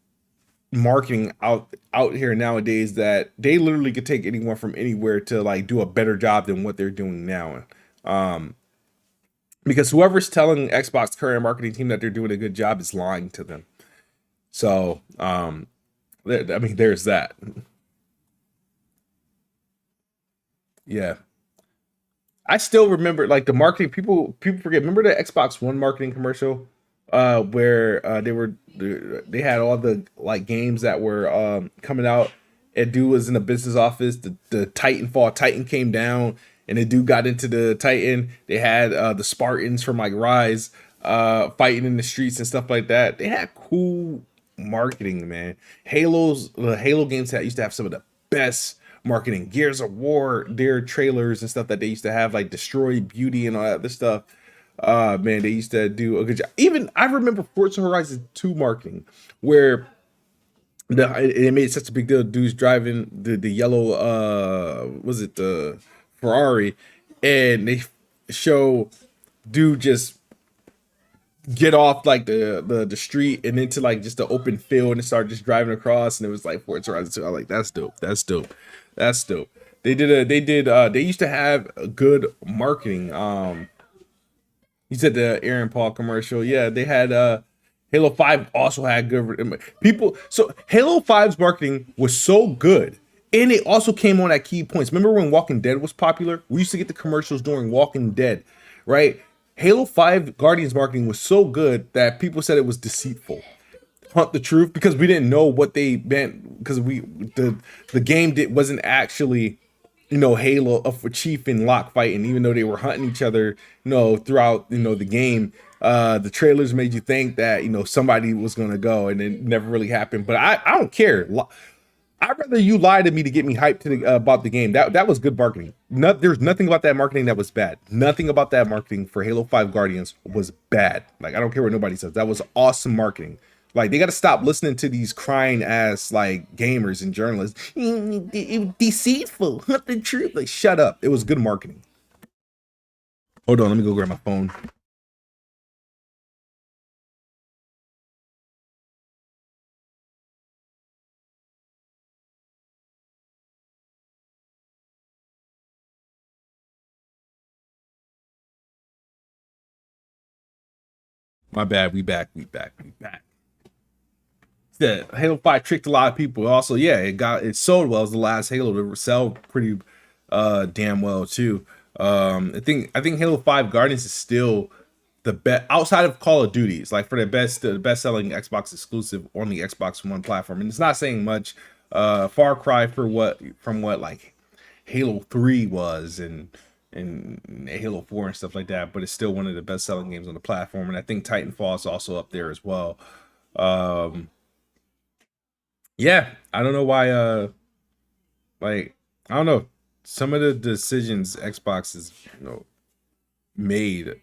marketing out here nowadays that they literally could take anyone from anywhere to like do a better job than what they're doing now. Um, because whoever's telling Xbox current marketing team that they're doing a good job is lying to them. So, I mean, there's that. Yeah, I still remember like the marketing. People forget. Remember the Xbox One marketing commercial, where they had all the like games that were coming out. And dude was in the business office. The Titanfall Titan came down, and the dude got into the Titan. They had the Spartans from like Rise fighting in the streets and stuff like that. They had cool marketing, man. The Halo games that used to have some of the best marketing. Gears of War, their trailers and stuff that they used to have, like Destroy Beauty and all that other stuff. Man, they used to do a good job. Even I remember Forza Horizon 2 marketing, where it made such a big deal. Dudes driving the yellow was it the Ferrari, and they show dude just get off like the street and into like just the open field and start just driving across, and it was like Forza Horizon 2. I was like, that's dope. That's dope. That's dope. They used to have a good marketing. You said the Aaron Paul commercial. Yeah, they had Halo 5 also had good people. So Halo 5's marketing was so good. And it also came on at key points. Remember when Walking Dead was popular? We used to get the commercials during Walking Dead, right? Halo 5 Guardians marketing was so good that people said it was deceitful. Hunt the truth, because we didn't know what they meant, because the game wasn't actually, Halo of Chief and Locke fighting, even though they were hunting each other, throughout, the game. The trailers made you think that, somebody was gonna go, and it never really happened. But I don't care. I'd rather you lie to me to get me hyped about the game. That was good marketing. There's nothing about that marketing that was bad. Nothing about that marketing for Halo 5 Guardians was bad. Like, I don't care what nobody says. That was awesome marketing. Like, they got to stop listening to these crying ass like gamers and journalists. Deceitful, not the truth. Like, shut up. It was good marketing. Hold on, let me go grab my phone. My bad. We back. We back. We back. That Halo 5 tricked a lot of people. Also, yeah, it sold well. It was the last Halo to sell pretty damn well too. I think Halo 5 Guardians is still the best outside of Call of Duties, like for the best selling Xbox exclusive on the Xbox One platform. And it's not saying much. Far cry from what like Halo 3 was and Halo 4 and stuff like that, but it's still one of the best selling games on the platform. And I think Titanfall is also up there as well. Um, yeah, I don't know why like I don't know, some of the decisions Xbox has made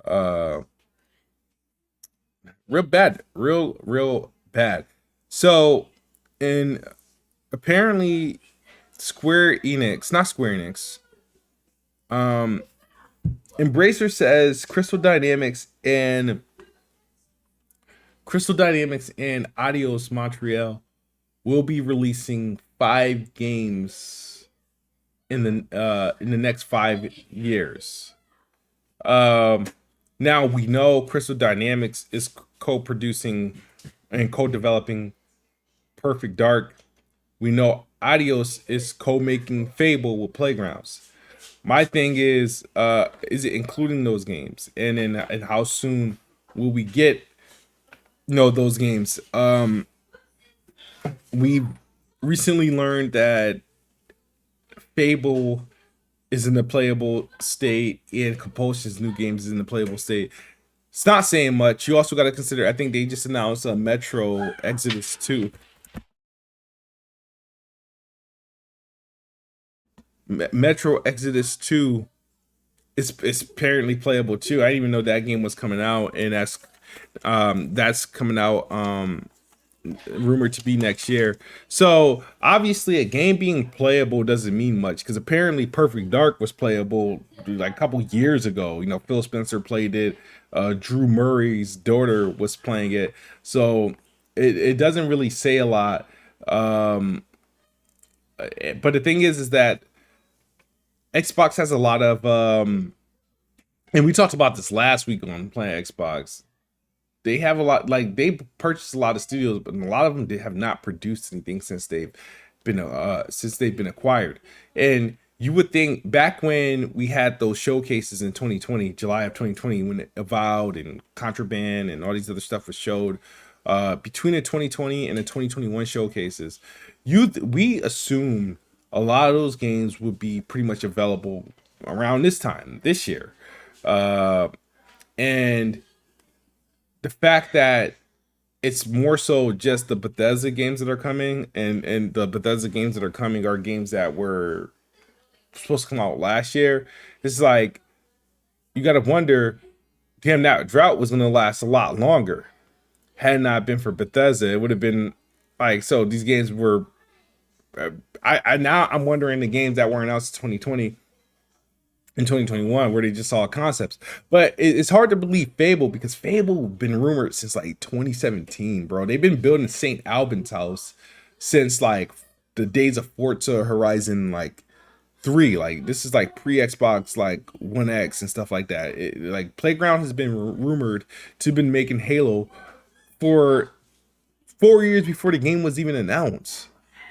uh real bad, real bad. So, and apparently Square Enix, not Square Enix, um Embracer says Crystal Dynamics and Adios Montreal will be releasing 5 games in the next 5 years. Um, Now we know Crystal Dynamics is co-producing and co-developing Perfect Dark. We know Adios is co-making Fable with Playgrounds. My thing is it including those games, and how soon will we get those games? We recently learned that Fable is in the playable state and Compulsion's new games is in the playable state. It's not saying much. You also got to consider, I think they just announced a Metro Exodus 2. Metro Exodus 2 is apparently playable too. I didn't even know that game was coming out, and that's coming out rumored to be next year. So obviously, a game being playable doesn't mean much because apparently, Perfect Dark was playable like a couple years ago. You know, Phil Spencer played it. Drew Murray's daughter was playing it. So it doesn't really say a lot. But the thing is that Xbox has a lot of and we talked about this last week on playing Xbox. They have a lot, like they purchased a lot of studios, but a lot of them they have not produced anything since they've been acquired. And you would think back when we had those showcases in 2020, July of 2020, when Avowed and Contraband and all these other stuff was showed, between the 2020 and the 2021 showcases, we assumed a lot of those games would be pretty much available around this time this year. And the fact that it's more so just the Bethesda games that are coming, and the Bethesda games that are coming are games that were supposed to come out last year. It's like you got to wonder, damn, that drought was going to last a lot longer. Had it not been for Bethesda, it would have been like, so these games were. Now I'm wondering the games that were announced in 2020 in 2021 where they just saw concepts. But it's hard to believe Fable, because Fable been rumored since like 2017, bro. They've been building St. Albans house since like the days of Forza Horizon like 3. Like this is like pre-Xbox like One X and stuff like that. Like Playground has been rumored to been making Halo for 4 years before the game was even announced.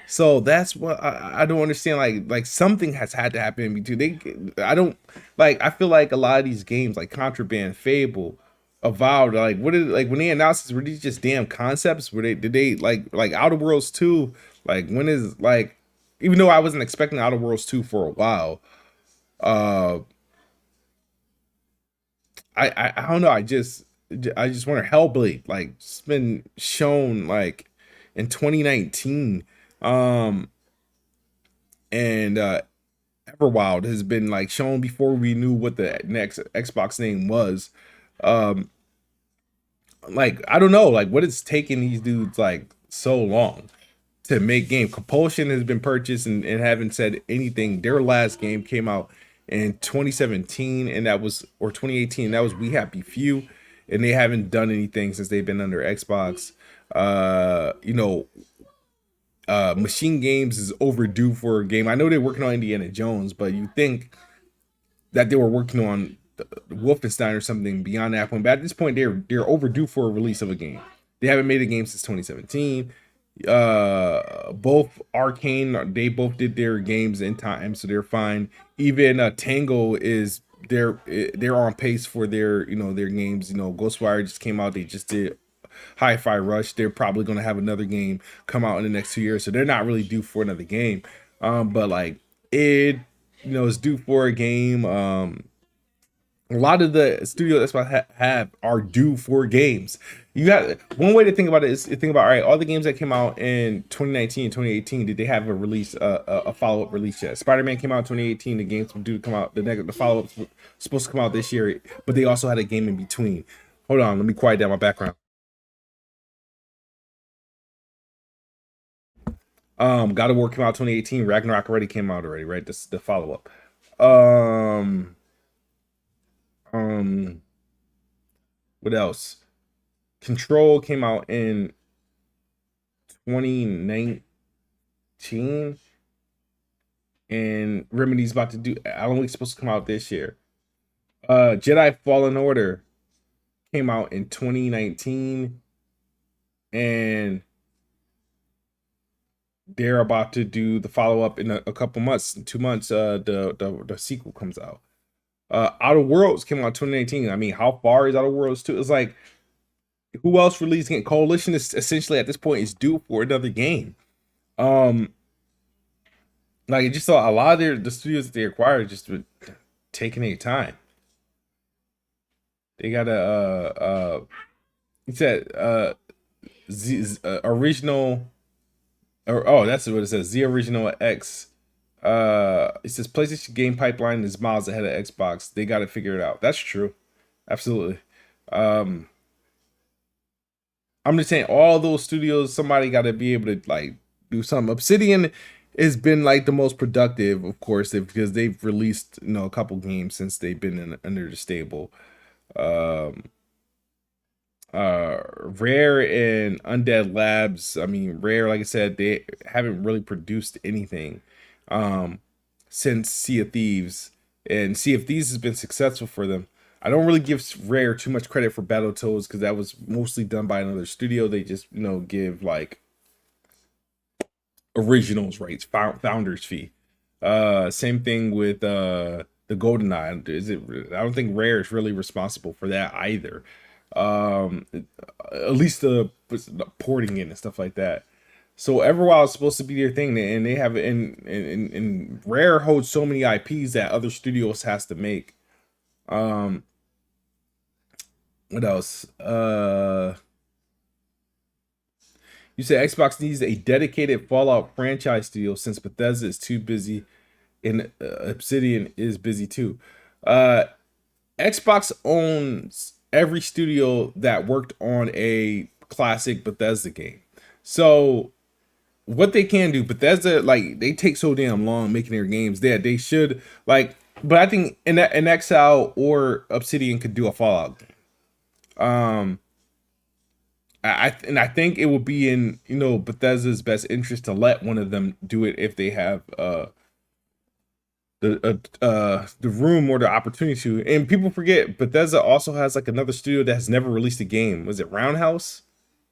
So that's what I don't understand. Like something has had to happen in between. I don't like. I feel like a lot of these games, like Contraband, Fable, Avowed, like what did, like when they announced this, were these just damn concepts? Did they like Outer Worlds 2? Like when is like, even though I wasn't expecting Outer Worlds 2 for a while, uh, I don't know. I just wonder. Hellblade, like it's been shown like in 2019. Um and Everwild has been like shown before we knew what the next Xbox name was. Um like I don't know, like what is taking these dudes like so long to make game. Compulsion has been purchased and haven't said anything. Their last game came out in 2017, and that was, or 2018, that was We Happy Few, and they haven't done anything since they've been under Xbox. You know, Machine Games is overdue for a game. I know they're working on Indiana Jones, but you think that they were working on Wolfenstein or something beyond that point. But at this point, they're overdue for a release of a game. They haven't made a game since 2017. Both Arcane, they both did their games in time, so they're fine. Even Tango is they're on pace for their their games. Ghostwire just came out. They just did Hi-Fi Rush. They're probably going to have another game come out in the next 2 years, so they're not really due for another game. But like it, is due for a game. A lot of the studios that have are due for games. You got one way to think about it is to think about, all right, all the games that came out in 2019 and 2018, did they have a release, a follow-up release yet? Spider-Man came out in 2018. The games were due to come out. The follow-ups were supposed to come out this year, but they also had a game in between. Hold on, let me quiet down my background. God of War came out 2018. Ragnarok already came out already, right? This is the follow-up. Um, um, what else? Control came out in 2019, and Remedy's about to do Alan Wake's supposed to come out this year. Jedi Fallen Order came out in 2019, and they're about to do the follow-up in a couple months, 2 months. The sequel comes out. Outer Worlds came out 2019. I mean, how far is Outer Worlds 2? It's like, who else releasing it? Coalition is essentially at this point is due for another game. Like it just saw a lot of the studios that they acquired just taking their time. They got he said original, or oh, that's what it says. The original X. It says PlayStation game pipeline is miles ahead of Xbox. They got to figure it out. That's true, absolutely. I'm just saying all those studios, somebody got to be able to like do something. Obsidian has been like the most productive, of course, because they've released a couple games since they've been under the stable. Um, Rare and Undead Labs. I mean, Rare, like I said, they haven't really produced anything um, since Sea of Thieves, and Sea of Thieves has been successful for them. I don't really give Rare too much credit for Battletoads because that was mostly done by another studio. They just give like originals rights, founders fee. Same thing with the GoldenEye. I don't think Rare is really responsible for that either. At least the porting it and stuff like that. So Everwild is supposed to be their thing, and they have and Rare holds so many IPs that other studios has to make. What else? You said Xbox needs a dedicated Fallout franchise studio since Bethesda is too busy, and Obsidian is busy too. Xbox owns every studio that worked on a classic Bethesda game. So what they can do, Bethesda, like they take so damn long making their games that they should like. But I think in Exile or Obsidian could do a Fallout game. I think it would be in Bethesda's best interest to let one of them do it if they have the room or the opportunity to. And people forget Bethesda also has like another studio that has never released a game. Was it Roundhouse?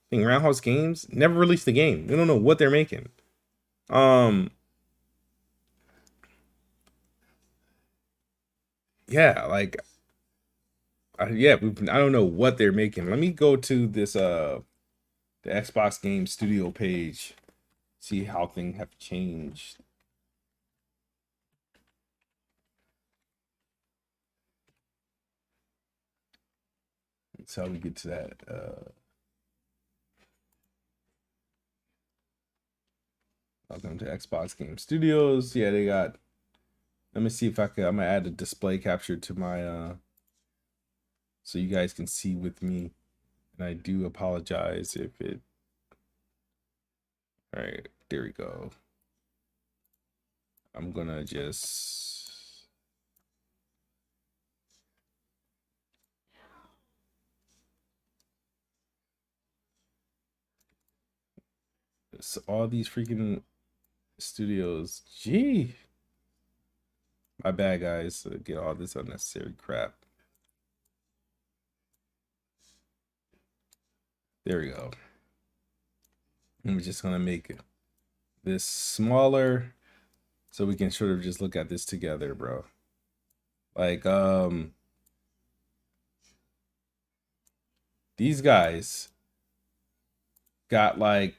I think Roundhouse Games never released a game. They don't know what they're making. Yeah, like yeah, I don't know what they're making. Let me go to this the Xbox Game Studio page, see how things have changed. That's how we get to that. Welcome to Xbox Game Studios. Yeah, they got. Let me see if I can. I'm gonna add a display capture to my so you guys can see with me. And I do apologize if it. All right, there we go. I'm gonna just. So all these freaking studios. Gee. My bad, guys. Get all this unnecessary crap. There we go. I'm just gonna make this smaller so we can sort of just look at this together, bro. Like, these guys got like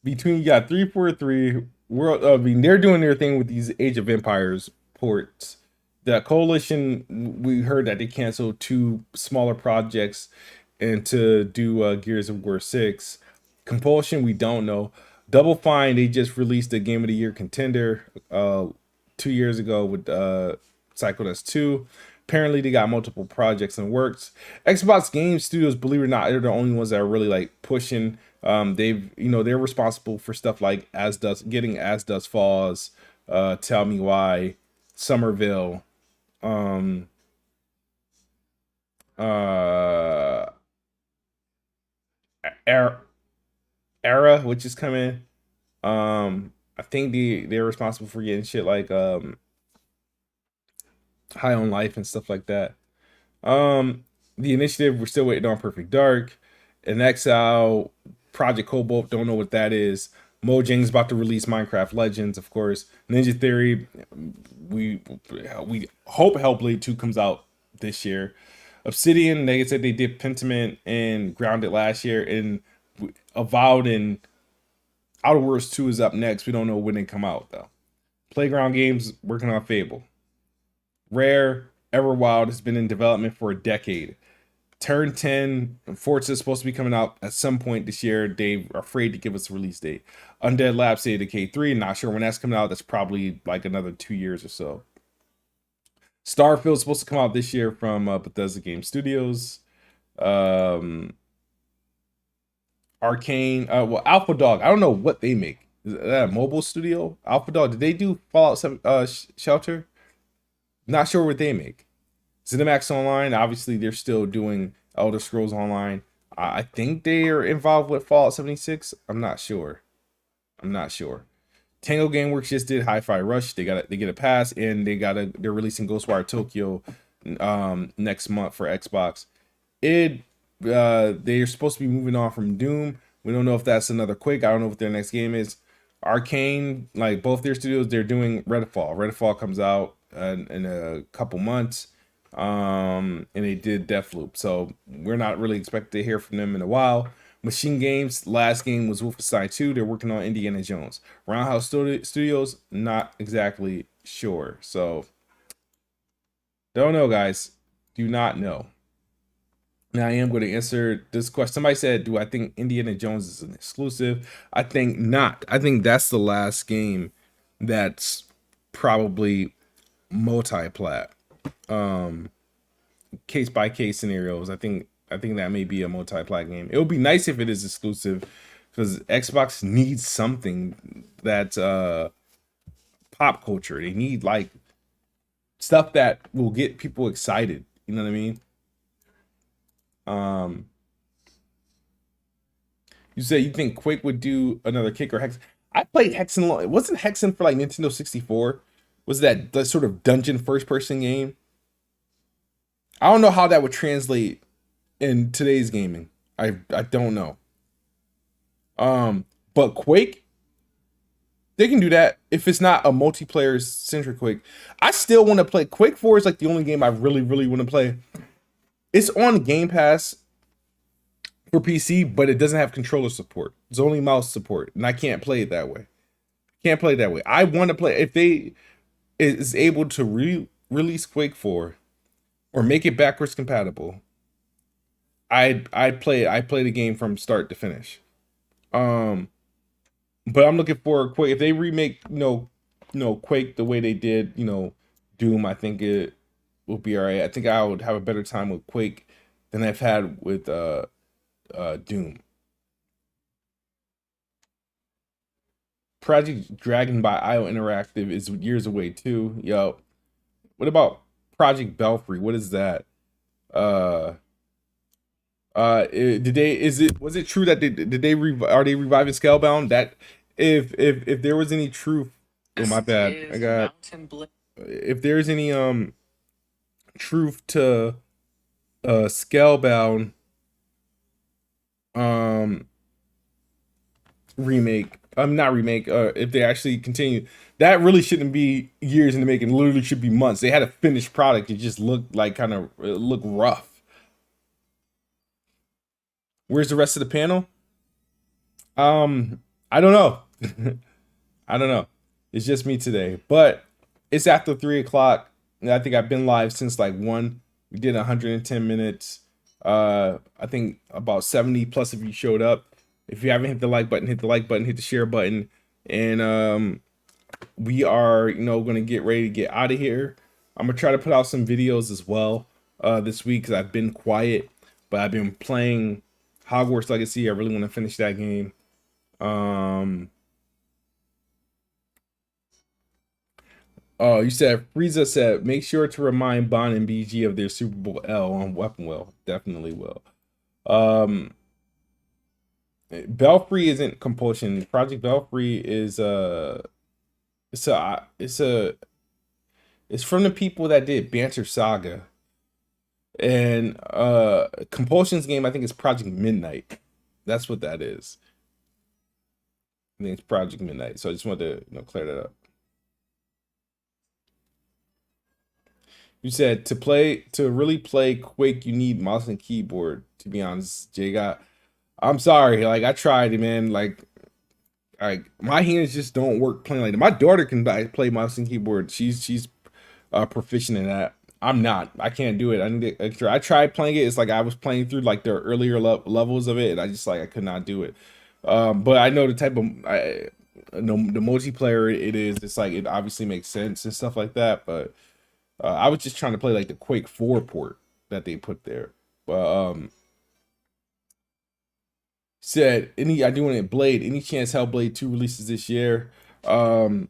between you got 343 world. I mean, they're doing their thing with these Age of Empires ports. The Coalition, we heard that they canceled 2 smaller projects and to do Gears of War 6. Compulsion, we don't know. Double Fine, they just released a Game of the Year contender 2 years ago with Psychonauts 2. Apparently, they got multiple projects in works. Xbox Game Studios, believe it or not, they're the only ones that are really like pushing. They've, they're responsible for stuff like As Dust Falls, Tell Me Why, Somerville, uh, Era, which is coming. I think they're responsible for getting shit like High on Life and stuff like that. The Initiative, we're still waiting on Perfect Dark. And Exile, Project Cobalt, don't know what that is. Mojang's about to release Minecraft Legends, of course. Ninja Theory, we hope Hellblade 2 comes out this year. Obsidian, they said they did Pentiment and Grounded last year, and Avowed and Outer Worlds 2 is up next. We don't know when they come out though. Playground Games working on Fable. Rare, Everwild has been in development for a decade. Turn 10, Forza is supposed to be coming out at some point this year. They are afraid to give us a release date. Undead Lab State of Decay 3, not sure when that's coming out. That's probably like another 2 years or so. Starfield is supposed to come out this year from Bethesda Game Studios. Um, Arcane. Well, Alpha Dog. I don't know what they make. Is that a mobile studio? Alpha Dog. Did they do Fallout 7 Shelter? Not sure what they make. Cinemax Online. Obviously, they're still doing Elder Scrolls Online. I think they are involved with Fallout 76. I'm not sure. I'm not sure. Tango Gameworks just did Hi-Fi Rush. They get a pass, and they're releasing Ghostwire Tokyo next month for Xbox. They're supposed to be moving on from Doom. We don't know if that's another Quake. I don't know what their next game is. Arcane, like both their studios, they're doing Redfall. Redfall comes out in a couple months. And they did Deathloop. So we're not really expected to hear from them in a while. Machine Games, last game was Wolfenstein 2. They're working on Indiana Jones. Roundhouse Studios, not exactly sure. So, don't know, guys. Do not know. Now, I am going to answer this question. Somebody said, do I think Indiana Jones is an exclusive? I think not. I think that's the last game that's probably multi-plat. Case by case scenarios. I think that may be a multi-plat game. It would be nice if it is exclusive because Xbox needs something that's pop culture. They need like stuff that will get people excited. You know what I mean? You said you think Quake would do another Kick or Hex. I played Hexen. It wasn't Hexen for like Nintendo 64. Was that the sort of dungeon first person game? I don't know how that would translate in today's gaming. I don't know. But Quake, they can do that if it's not a multiplayer centric Quake. I still want to play Quake 4 is like the only game I really, really want to play. It's on Game Pass for PC, but it doesn't have controller support. It's only mouse support, and I can't play it that way. Can't play it that way. I want to play if they is able to release Quake 4 or make it backwards compatible. I'd play the game from start to finish. But I'm looking for Quake. If they remake, Quake the way they did, Doom, I think it will be all right. I think I would have a better time with Quake than I've had with Doom. Project Dragon by IO Interactive is years away too. Yo, what about Project Belfry? What is that? Was it true that are they reviving Scalebound? That if there was any truth, oh my bad, I got if there's any truth to Scalebound remake, not remake, if they actually continue, that really shouldn't be years in the making. Literally should be months. They had a finished product. It just looked like kind of looked rough. Where's the rest of the panel? I don't know. I don't know. It's just me today, but it's after 3 o'clock. And I think I've been live since like 1. We did 110 minutes. I think about 70 plus of you showed up. If you haven't hit the like button, hit the like button, hit the share button, and we are going to get ready to get out of here. I'm gonna try to put out some videos as well this week because I've been quiet, but I've been playing Hogwarts Legacy. I really want to finish that game. Oh, you said Frieza said make sure to remind Bond and BG of their Super Bowl L on Weapon Wheel. Definitely will. Belfry isn't compulsion. Project Belfry is it's from the people that did Banter Saga. And Compulsion's game, I think, is Project Midnight. That's what that is. I think it's Project Midnight. So I just wanted to clear that up. You said to really play Quake, you need mouse and keyboard. To be honest, Jay got. I'm sorry, like I tried it, man. Like my hands just don't work playing like that. My daughter can play mouse and keyboard. She's proficient in that. I'm not. I can't do it. I need to. I tried playing it. It's like I was playing through like the earlier levels of it, and I could not do it. But I know the type of the multiplayer it is. It's like it obviously makes sense and stuff like that. But I was just trying to play like the Quake 4 port that they put there. But said, I do want it Blade. Any chance Hellblade 2 releases this year? I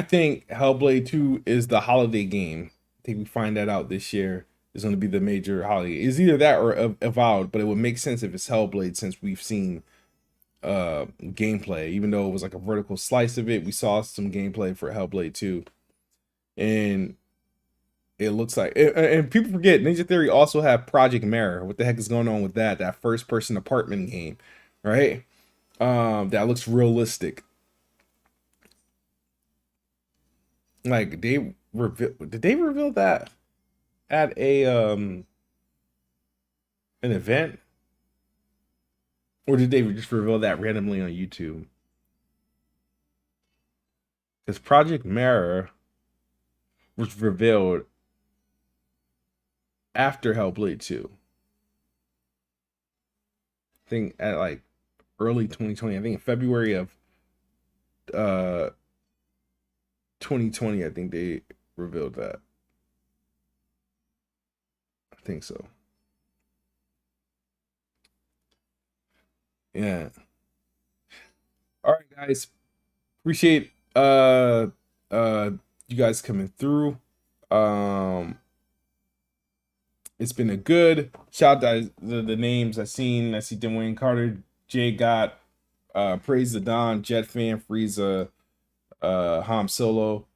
think Hellblade 2 is the holiday game. I think we find that out this year. Is going to be the major holiday. It's either that or Avowed, but it would make sense if it's Hellblade since we've seen gameplay. Even though it was like a vertical slice of it, we saw some gameplay for Hellblade 2. And it looks like, and people forget, Ninja Theory also have Project Mirror. What the heck is going on with that? That first person apartment game, right? That looks realistic. Like did they reveal that at an event? Or did they just reveal that randomly on YouTube? Because Project Mirror was revealed after Hellblade 2. I think at like early 2020. I think in February of 2020, I think they revealed that. I think so. Yeah. All right, guys. Appreciate you guys coming through. It's been a good shout out to the names I see Dwayne Carter, Jay Gott, Praise the Don, Jet Fan, Frieza, Ham Solo,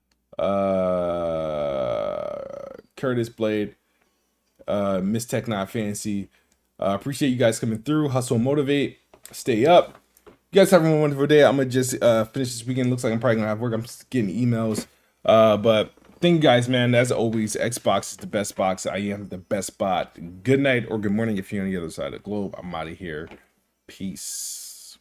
Curtis Blade, Miss Tech Not Fancy. Appreciate you guys coming through. Hustle, motivate, stay up. You guys have a wonderful day. I'm gonna just finish this weekend. Looks like I'm probably gonna have work. I'm just getting emails. But thank you guys, man. As always, Xbox is the best box. I am the best bot. Good night or good morning if you're on the other side of the globe. I'm out of here. Peace.